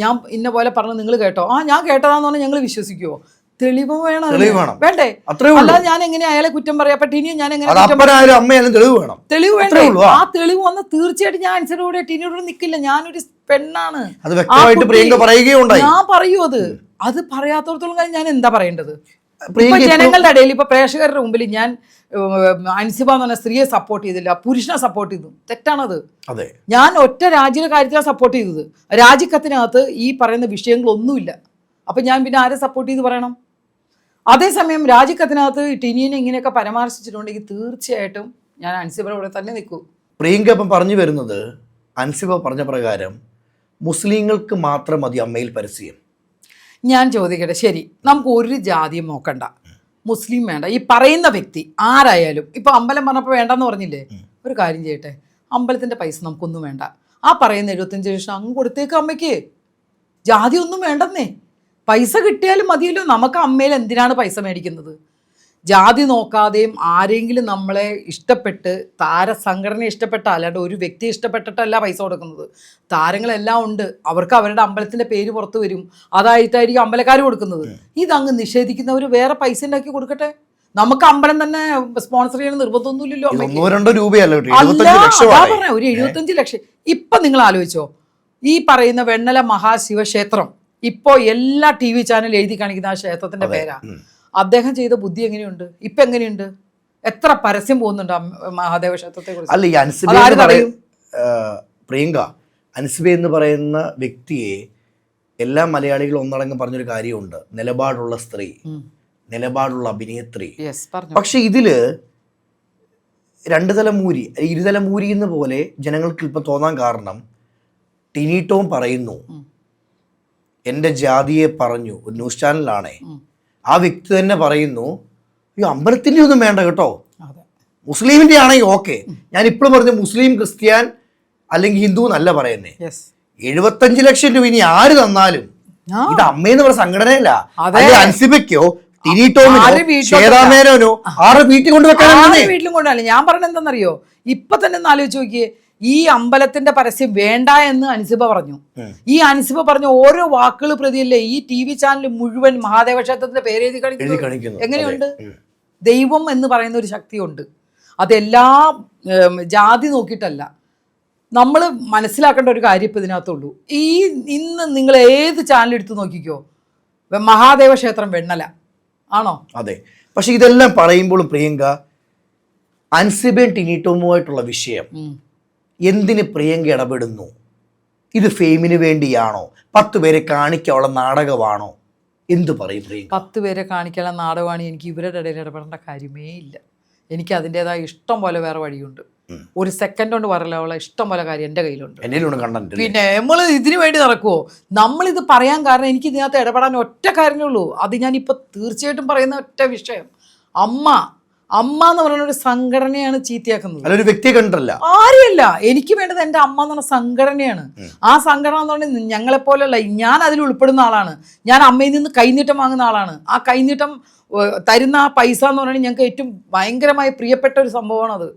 ഞാൻ ഇന്ന പോലെ പറഞ്ഞു, നിങ്ങൾ കേട്ടോ? ഞാൻ കേട്ടതാന്ന് പറഞ്ഞാൽ ഞങ്ങൾ വിശ്വസിക്കുവോ? തെളിവ് വേണം, വേണ്ടേ? അല്ലാതെ ഞാൻ എങ്ങനെ അയാളെ കുറ്റം പറയാം? അപ്പൊ ടിനിയും ഞാൻ എങ്ങനെ തെളിവ് വേണ്ടേ? ആ തെളിവ് വന്ന് തീർച്ചയായിട്ടും ഞാൻ അനുസരിച്ചോടെ ടിനിയോട് നിൽക്കില്ല. ഞാനൊരു പെണ്ണാണ്, ഞാൻ പറയൂ. അത് പറയാത്തോടത്തോളം കാര്യം ഞാൻ എന്താ പറയേണ്ടത്? ഇപ്പൊ ജനങ്ങളുടെ ഇടയിൽ, ഇപ്പൊ പ്രേക്ഷകരുടെ മുമ്പിൽ ഞാൻ അൻസിബ എന്ന് പറഞ്ഞ സ്ത്രീയെ സപ്പോർട്ട് ചെയ്തില്ല, പുരുഷനെ സപ്പോർട്ട് ചെയ്തു. തെറ്റാണത്. ഞാൻ ഒറ്റ രാജിയുടെ കാര്യത്തിലാണ് സപ്പോർട്ട് ചെയ്തത്. രാജിക്കത്തിനകത്ത് ഈ പറയുന്ന വിഷയങ്ങളൊന്നുമില്ല. അപ്പൊ ഞാൻ പിന്നെ ആരെ സപ്പോർട്ട് ചെയ്ത് പറയണം? അതേസമയം രാജിക്കത്തിനകത്ത് ടിനിയെ ഇങ്ങനെയൊക്കെ പരാമർശിച്ചിട്ടുണ്ടെങ്കിൽ തീർച്ചയായിട്ടും ഞാൻ അൻസിബയുടെ കൂടെ തന്നെ നിൽക്കൂ. പ്രിയങ്ക ഇപ്പം പറഞ്ഞു വരുന്നത്, അൻസിബ പറഞ്ഞ പ്രകാരം മുസ്ലിങ്ങൾക്ക് മാത്രം മതി അമ്മയിൽ പരസ്യം. ഞാൻ ചോദിക്കട്ടെ, ശരി, നമുക്ക് ഒരു ജാതിയും നോക്കണ്ട, മുസ്ലിം വേണ്ട, ഈ പറയുന്ന വ്യക്തി ആരായാലും. ഇപ്പൊ അമ്പലം പറഞ്ഞപ്പോൾ വേണ്ടെന്ന് പറഞ്ഞില്ലേ? ഒരു കാര്യം ചെയ്യട്ടെ, അമ്പലത്തിന്റെ പൈസ നമുക്കൊന്നും വേണ്ട. ആ പറയുന്ന 75 ലക്ഷം അങ്ങ് കൊടുത്തേക്ക് അമ്മയ്ക്ക്. ജാതി ഒന്നും വേണ്ടെന്നേ, പൈസ കിട്ടിയാലും മതിയല്ലോ. നമുക്ക് അമ്മയിൽ എന്തിനാണ് പൈസ മേടിക്കുന്നത്? ജാതി നോക്കാതെയും ആരെങ്കിലും നമ്മളെ ഇഷ്ടപ്പെട്ട്, താരസംഘടന ഇഷ്ടപ്പെട്ട, അല്ലാണ്ട് ഒരു വ്യക്തി ഇഷ്ടപ്പെട്ടിട്ടല്ല പൈസ കൊടുക്കുന്നത്. താരങ്ങളെല്ലാം ഉണ്ട്, അവർക്ക് അവരുടെ അമ്പലത്തിൻ്റെ പേര് പുറത്ത് വരും, അതായിട്ടായിരിക്കും അമ്പലക്കാർ കൊടുക്കുന്നത്. ഇതങ്ങ് നിഷേധിക്കുന്നവർ വേറെ പൈസ ഉണ്ടാക്കി കൊടുക്കട്ടെ. നമുക്ക് അമ്പലം തന്നെ സ്പോൺസർ ചെയ്യണം നിർബന്ധമൊന്നുമില്ലല്ലോ. പറഞ്ഞ ഒരു 75 ലക്ഷം. ഇപ്പം നിങ്ങൾ ആലോചിച്ചോ, ഈ പറയുന്ന വെണ്ണല മഹാശിവക്ഷേത്രം ഇപ്പോൾ എല്ലാ TV ചാനൽ എഴുതി കാണിക്കുന്ന ആ ക്ഷേത്രത്തിന്റെ പേരാ. അദ്ദേഹം ചെയ്ത ബുദ്ധി എങ്ങനെയുണ്ട്? ഇപ്പൊ എങ്ങനെയുണ്ട്? എത്ര പരസ്യം പോകുന്നുണ്ട് മഹാദേവ ക്ഷേത്രത്തെ കുറിച്ച്? അല്ല, ഈ അൻസിബ പ്രിയങ്ക, അൻസിബ എന്ന് പറയുന്ന വ്യക്തിയെ എല്ലാ മലയാളികളും ഒന്നടങ്കം പറഞ്ഞൊരു കാര്യമുണ്ട്, നിലപാടുള്ള സ്ത്രീ, നിലപാടുള്ള അഭിനേത്രി. പക്ഷെ ഇതില് രണ്ടുതലമൂരി, ഇരുതലമൂരി എന്ന പോലെ ജനങ്ങൾക്ക് ഇപ്പം തോന്നാൻ കാരണം, ടിനി ടോം പറയുന്നു, എൻ്റെ ജാതിയെ പറഞ്ഞു, ഒരു ന്യൂസ് ചാനലാണേ, ആ വ്യക്തി തന്നെ പറയുന്നു, ഈ അമ്പലത്തിൻ്റെ ഒന്നും വേണ്ട കേട്ടോ, മുസ്ലിമിൻ്റെ ആണെങ്കിൽ ഓക്കെ. ഞാൻ ഇപ്പോഴും പറഞ്ഞു, മുസ്ലിം, ക്രിസ്ത്യൻ അല്ലെങ്കിൽ ഹിന്ദു എന്നല്ല പറയുന്നേ. 75 ലക്ഷം രൂപ ഇനി ആര് തന്നാലും ഇത് അമ്മയെന്ന് പറഞ്ഞ സംഘടനയല്ല. അൻസിബയ്ക്കോ ടിനി ടോമിനോ ശ്വേതാമേനോനോ ആറ് വീട്ടിൽ വീട്ടിലും കൊണ്ടല്ല. ഞാൻ പറഞ്ഞ എന്താണെന്നറിയോ, ഇപ്പൊ തന്നെ ഒന്ന് ആലോചിച്ച് നോക്കിയേ, ഈ അമ്പലത്തിന്റെ പരസ്യം വേണ്ട എന്ന് അൻസിബ പറഞ്ഞു. ഈ അൻസിബ പറഞ്ഞ ഓരോ വാക്കുകൾ പ്രതിയല്ലേ ഈ TV ചാനൽ മുഴുവൻ മഹാദേവ ക്ഷേത്രത്തിന്റെ പേര് എഴുതി കാണിക്കുന്നു. എങ്ങനെയുണ്ട്? ദൈവം എന്ന് പറയുന്ന ഒരു ശക്തിയുണ്ട്. അതെല്ലാ ജാതി നോക്കിയിട്ടല്ല. നമ്മൾ മനസ്സിലാക്കേണ്ട ഒരു കാര്യം ഇപ്പം ഇതിനകത്തുള്ളൂ. ഇന്ന് നിങ്ങൾ ഏത് ചാനൽ എടുത്ത് നോക്കിക്കോ, മഹാദേവ ക്ഷേത്രം വെണ്ണല ആണോ? അതെ. പക്ഷെ ഇതെല്ലാം പറയുമ്പോഴും പ്രിയങ്ക, അൻസിബയും ടിനി ടോമുമായിട്ടുള്ള വിഷയം എന്തിന് പ്രിയങ്ക ഇടപെടുന്നു? ഇത് ഫെയിമിന് വേണ്ടിയാണോ? 10 പേരെ കാണിക്കാനുള്ള നാടകമാണോ? എന്ത് പറയും പ്രിയങ്ക? 10 പേരെ കാണിക്കാനുള്ള നാടകമാണ്. എനിക്ക് ഇവരുടെ ഇടയിൽ ഇടപെടേണ്ട കാര്യമേ ഇല്ല. എനിക്ക് അതിൻ്റെതായ ഇഷ്ടം പോലെ വേറെ വഴിയുണ്ട്. ഒരു സെക്കൻഡ് കൊണ്ട് പറയാനുള്ള ഇഷ്ടം പോലെ കാര്യം എൻ്റെ കയ്യിലുണ്ട്. പിന്നെ നമ്മൾ ഇതിനു വേണ്ടി നടക്കുമോ? നമ്മളിത് പറയാൻ കാരണം എനിക്ക് ഇതിനകത്ത് ഇടപെടാൻ ഒറ്റ കാര്യമേ ഉള്ളൂ. അത് ഞാനിപ്പോൾ തീർച്ചയായിട്ടും പറയുന്ന ഒറ്റ വിഷയം, അമ്മ എന്ന് പറയുന്ന ഒരു സംഘടനയാണ് ചീത്തയാക്കുന്നത്, ഒരു വ്യക്തിയെ കണ്ടല്ല, ആരെയല്ല. എനിക്ക് വേണ്ടത് എൻ്റെ അമ്മ എന്ന് പറഞ്ഞ സംഘടനയാണ്. ആ സംഘടന എന്ന് പറഞ്ഞാൽ ഞങ്ങളെപ്പോലെയല്ല, ഞാൻ അതിൽ ഉൾപ്പെടുന്ന ആളാണ്. ഞാൻ അമ്മയിൽ നിന്ന് കൈനീട്ടം വാങ്ങുന്ന ആളാണ്. ആ കൈനീട്ടം തരുന്ന ആ പൈസ എന്ന് പറയുന്നത് ഞങ്ങൾക്ക് ഏറ്റവും ഭയങ്കരമായി പ്രിയപ്പെട്ട ഒരു സംഭവമാണത്.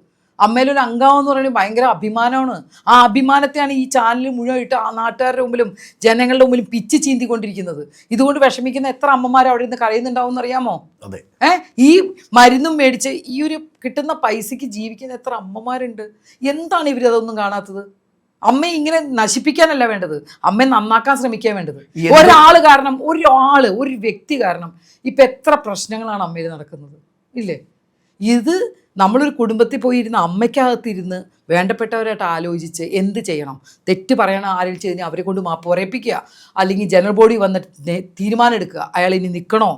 അമ്മയിലൊരു അംഗമെന്ന് പറയുന്നത് ഭയങ്കര അഭിമാനമാണ്. ആ അഭിമാനത്തെയാണ് ഈ ചാനൽ മുഴുവൻ ഇട്ട് ആ നാട്ടുകാരുടെ മുമ്പിലും ജനങ്ങളുടെ മുമ്പിലും പിച്ച് ചീന്തിക്കൊണ്ടിരിക്കുന്നത്. ഇതുകൊണ്ട് വിഷമിക്കുന്ന എത്ര അമ്മമാർ അവിടെ നിന്ന് കരയുന്നുണ്ടാവും എന്നറിയാമോ? ഈ മരുന്നും മേടിച്ച് ഈ ഒരു കിട്ടുന്ന പൈസയ്ക്ക് ജീവിക്കുന്ന എത്ര അമ്മമാരുണ്ട്. എന്താണ് ഇവരതൊന്നും കാണാത്തത്? അമ്മയെ ഇങ്ങനെ നശിപ്പിക്കാനല്ല വേണ്ടത്, അമ്മയെ നന്നാക്കാൻ ശ്രമിക്കാൻ വേണ്ടത്. ഒരാൾ കാരണം, ഒരു വ്യക്തി കാരണം ഇപ്പം എത്ര പ്രശ്നങ്ങളാണ് അമ്മയിൽ നടക്കുന്നത് ഇല്ലേ? ഇത് നമ്മളൊരു കുടുംബത്തിൽ പോയി ഇരുന്ന് അമ്മയ്ക്കകത്തിരുന്ന് വേണ്ടപ്പെട്ടവരായിട്ട് ആലോചിച്ച് എന്ത് ചെയ്യണം, തെറ്റ് പറയണം ആരെങ്കിലും ചെയ്ത് കഴിഞ്ഞാൽ അവരെ കൊണ്ട് മാപ്പ് പറയിപ്പിക്കുക, അല്ലെങ്കിൽ ജനറൽ ബോഡി വന്നിട്ട് തീരുമാനം എടുക്കുക, അയാൾ ഇനി നിൽക്കണോ,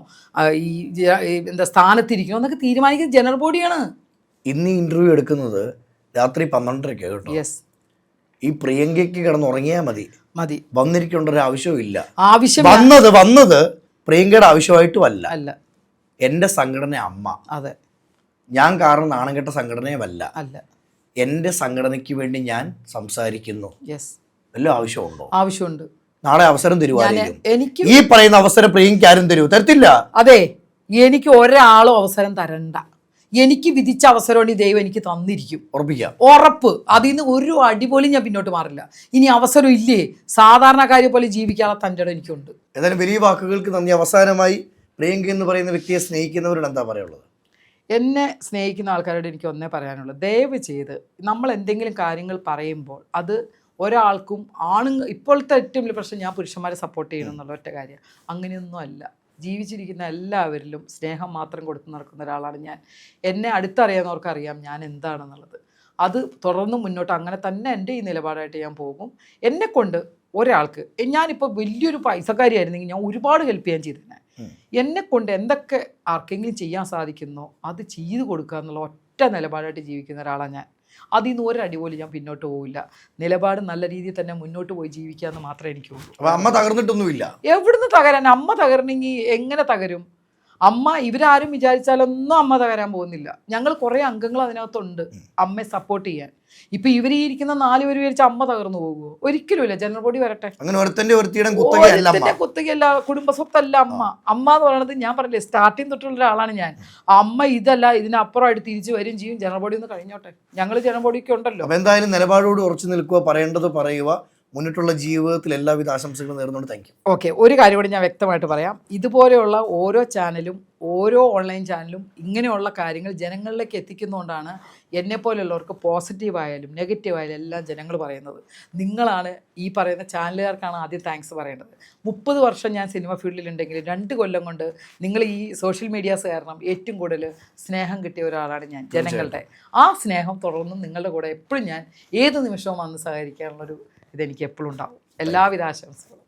എന്താ സ്ഥാനത്തിരിക്കണോ എന്നൊക്കെ തീരുമാനിക്കുന്നത് ജനറൽ ബോഡിയാണ്. ഇന്ന് ഇൻ്റർവ്യൂ എടുക്കുന്നത് രാത്രി 12:30 കേട്ടോ. യെസ്, ഈ പ്രിയങ്കയ്ക്ക് കിടന്നുറങ്ങിയാൽ മതി, മതി, വന്നിരിക്കേണ്ട ഒരു ആവശ്യമില്ല. ആവശ്യം വന്നത് പ്രിയങ്കയുടെ ആവശ്യമായിട്ടും അല്ല, അല്ല, എൻ്റെ സംഘടന അമ്മ. അതെ, ഞാൻ കാരണം നാണം കെട്ട സംഘടനയുമല്ല, അല്ല, എൻ്റെ സംഘടനയ്ക്ക് വേണ്ടി ഞാൻ സംസാരിക്കുന്നു. യെസ്, വല്ല ആവശ്യമുണ്ടോ? ആവശ്യമുണ്ട്. നാളെ അവസരം തരുവായിരിക്കും. എനിക്ക് ഈ പറയുന്ന അവസരം പ്രിയങ്കയ്ക്ക് ആരും തരത്തില്ല. അതെ, എനിക്ക് ഒരാളും അവസരം തരണ്ട. എനിക്ക് വിധിച്ച അവസരമാണ് ഈ ദൈവം എനിക്ക് തന്നിരിക്കും, ഉറപ്പിക്കാം, ഉറപ്പ്. അതിൽ നിന്ന് ഒരു അടിപോലും ഞാൻ പിന്നോട്ട് മാറില്ല. ഇനി അവസരം ഇല്ലേ, സാധാരണക്കാരെ പോലെ ജീവിക്കാനുള്ള തൻ്റെ ഇടം എനിക്കുണ്ട്. ഏതായാലും വലിയ വാക്കുകൾക്ക് നന്ദി. അവസാനമായി പ്രിയങ്ക എന്ന് പറയുന്ന വ്യക്തിയെ സ്നേഹിക്കുന്നവരോട് എന്താ പറയുള്ളത്? എന്നെ സ്നേഹിക്കുന്ന ആൾക്കാരോട് എനിക്ക് ഒന്നേ പറയാനുള്ളത്, ദയവ് ചെയ്ത് നമ്മൾ എന്തെങ്കിലും കാര്യങ്ങൾ പറയുമ്പോൾ അത് ഒരാൾക്കും ഇപ്പോഴത്തെ ഏറ്റവും വലിയ പ്രശ്നം ഞാൻ പുരുഷന്മാരെ സപ്പോർട്ട് ചെയ്യണം എന്നുള്ള ഒറ്റ കാര്യം. അങ്ങനെയൊന്നും അല്ല. ജീവിച്ചിരിക്കുന്ന എല്ലാവരിലും സ്നേഹം മാത്രം കൊടുത്ത് നടക്കുന്ന ഒരാളാണ് ഞാൻ. എന്നെ അടുത്തറിയാവുന്നവർക്കറിയാം ഞാൻ എന്താണെന്നുള്ളത്. അത് തുടർന്ന് മുന്നോട്ട് അങ്ങനെ തന്നെ എൻ്റെ ഈ നിലപാടായിട്ട് ഞാൻ പോകും. എന്നെക്കൊണ്ട് ഒരാൾക്ക്, ഞാനിപ്പോൾ വലിയൊരു പൈസക്കാരിയായിരുന്നെങ്കിൽ ഞാൻ ഒരുപാട് ഹെൽപ്പ് ചെയ്യാൻ ചെയ്തിരുന്നത്. എന്നെക്കൊണ്ട് എന്തൊക്കെ ആർക്കെങ്കിലും ചെയ്യാൻ സാധിക്കുന്നോ അത് ചെയ്തു കൊടുക്കുക എന്നുള്ള ഒറ്റ നിലപാടായിട്ട് ജീവിക്കുന്ന ഒരാളാണ് ഞാൻ. അതിൽ നിന്ന് ഒരടി പോലും ഞാൻ പിന്നോട്ട് പോവില്ല. നിലപാട് നല്ല രീതിയിൽ തന്നെ മുന്നോട്ട് പോയി ജീവിക്കുക എന്ന് മാത്രമേ എനിക്കുള്ളൂ. അമ്മ തകർന്നിട്ടൊന്നുമില്ല. എവിടുന്ന് തകരാൻ? അമ്മ തകരണമെങ്കിൽ എങ്ങനെ തകരും? അമ്മ ഇവരാരും വിചാരിച്ചാലൊന്നും അമ്മ തകരാൻ പോകുന്നില്ല. ഞങ്ങൾ കുറേ അംഗങ്ങൾ അതിനകത്തുണ്ട് അമ്മയെ സപ്പോർട്ട് ചെയ്യാൻ. ഇപ്പൊ ഇവർ ഈ ഇരിക്കുന്ന 4 പേര് വിചാരിച്ച അമ്മ തകർന്നു പോകുമോ? ഒരിക്കലുമില്ല. ജനറൽ ബോഡി വരട്ടെ. അങ്ങനെ കുത്തകയല്ല, കുടുംബ സ്വത്തല്ല അമ്മ. അമ്മ എന്ന് പറയുന്നത് ഞാൻ പറഞ്ഞില്ലേ, സ്റ്റാർട്ടിങ് തൊട്ടുള്ള ഒരാളാണ് ഞാൻ. അമ്മ ഇതല്ല, ഇതിനപ്പുറമായിട്ട് തിരിച്ചു വരും ചെയ്യും. ജനറൽ ബോഡി ഒന്ന് കഴിഞ്ഞോട്ടെ. ഞങ്ങൾ ജനറൽ ബോഡിയൊക്കെ ഉണ്ടല്ലോ. എന്തായാലും നിലപാടോട് ഉറച്ചു നിൽക്കുക, പറയേണ്ടത് പറയുക. മുന്നിട്ടുള്ള ജീവിതത്തിൽ എല്ലാവിധ ആശംസകളും നേർന്നുകൊണ്ട് താങ്ക് യു. ഓക്കെ, ഒരു കാര്യം കൂടി ഞാൻ വ്യക്തമായിട്ട് പറയാം. ഇതുപോലെയുള്ള ഓരോ ചാനലും ഓരോ ഓൺലൈൻ ചാനലും ഇങ്ങനെയുള്ള കാര്യങ്ങൾ ജനങ്ങളിലേക്ക് എത്തിക്കുന്നതുകൊണ്ടാണ് എന്നെപ്പോലെയുള്ളവർക്ക് പോസിറ്റീവായാലും നെഗറ്റീവായാലും എല്ലാം ജനങ്ങൾ പറയുന്നത്. നിങ്ങളാണ് ഈ പറയുന്ന ചാനലുകാർക്കാണ് ആദ്യം താങ്ക്സ് പറയേണ്ടത്. 30 വർഷം ഞാൻ സിനിമ ഫീൽഡിലുണ്ടെങ്കിൽ 2 കൊല്ലം കൊണ്ട് നിങ്ങൾ ഈ സോഷ്യൽ മീഡിയാസ് കാരണം ഏറ്റവും കൂടുതൽ സ്നേഹം കിട്ടിയ ഒരാളാണ് ഞാൻ, ജനങ്ങളുടെ. ആ സ്നേഹം തുടർന്നും നിങ്ങളുടെ കൂടെ എപ്പോഴും ഞാൻ ഏത് നിമിഷവും വന്ന് സഹകരിക്കാനുള്ളൊരു ഇതെനിക്ക് എപ്പോഴും ഉണ്ടാവും. എല്ലാവിധ ആശംസകളും.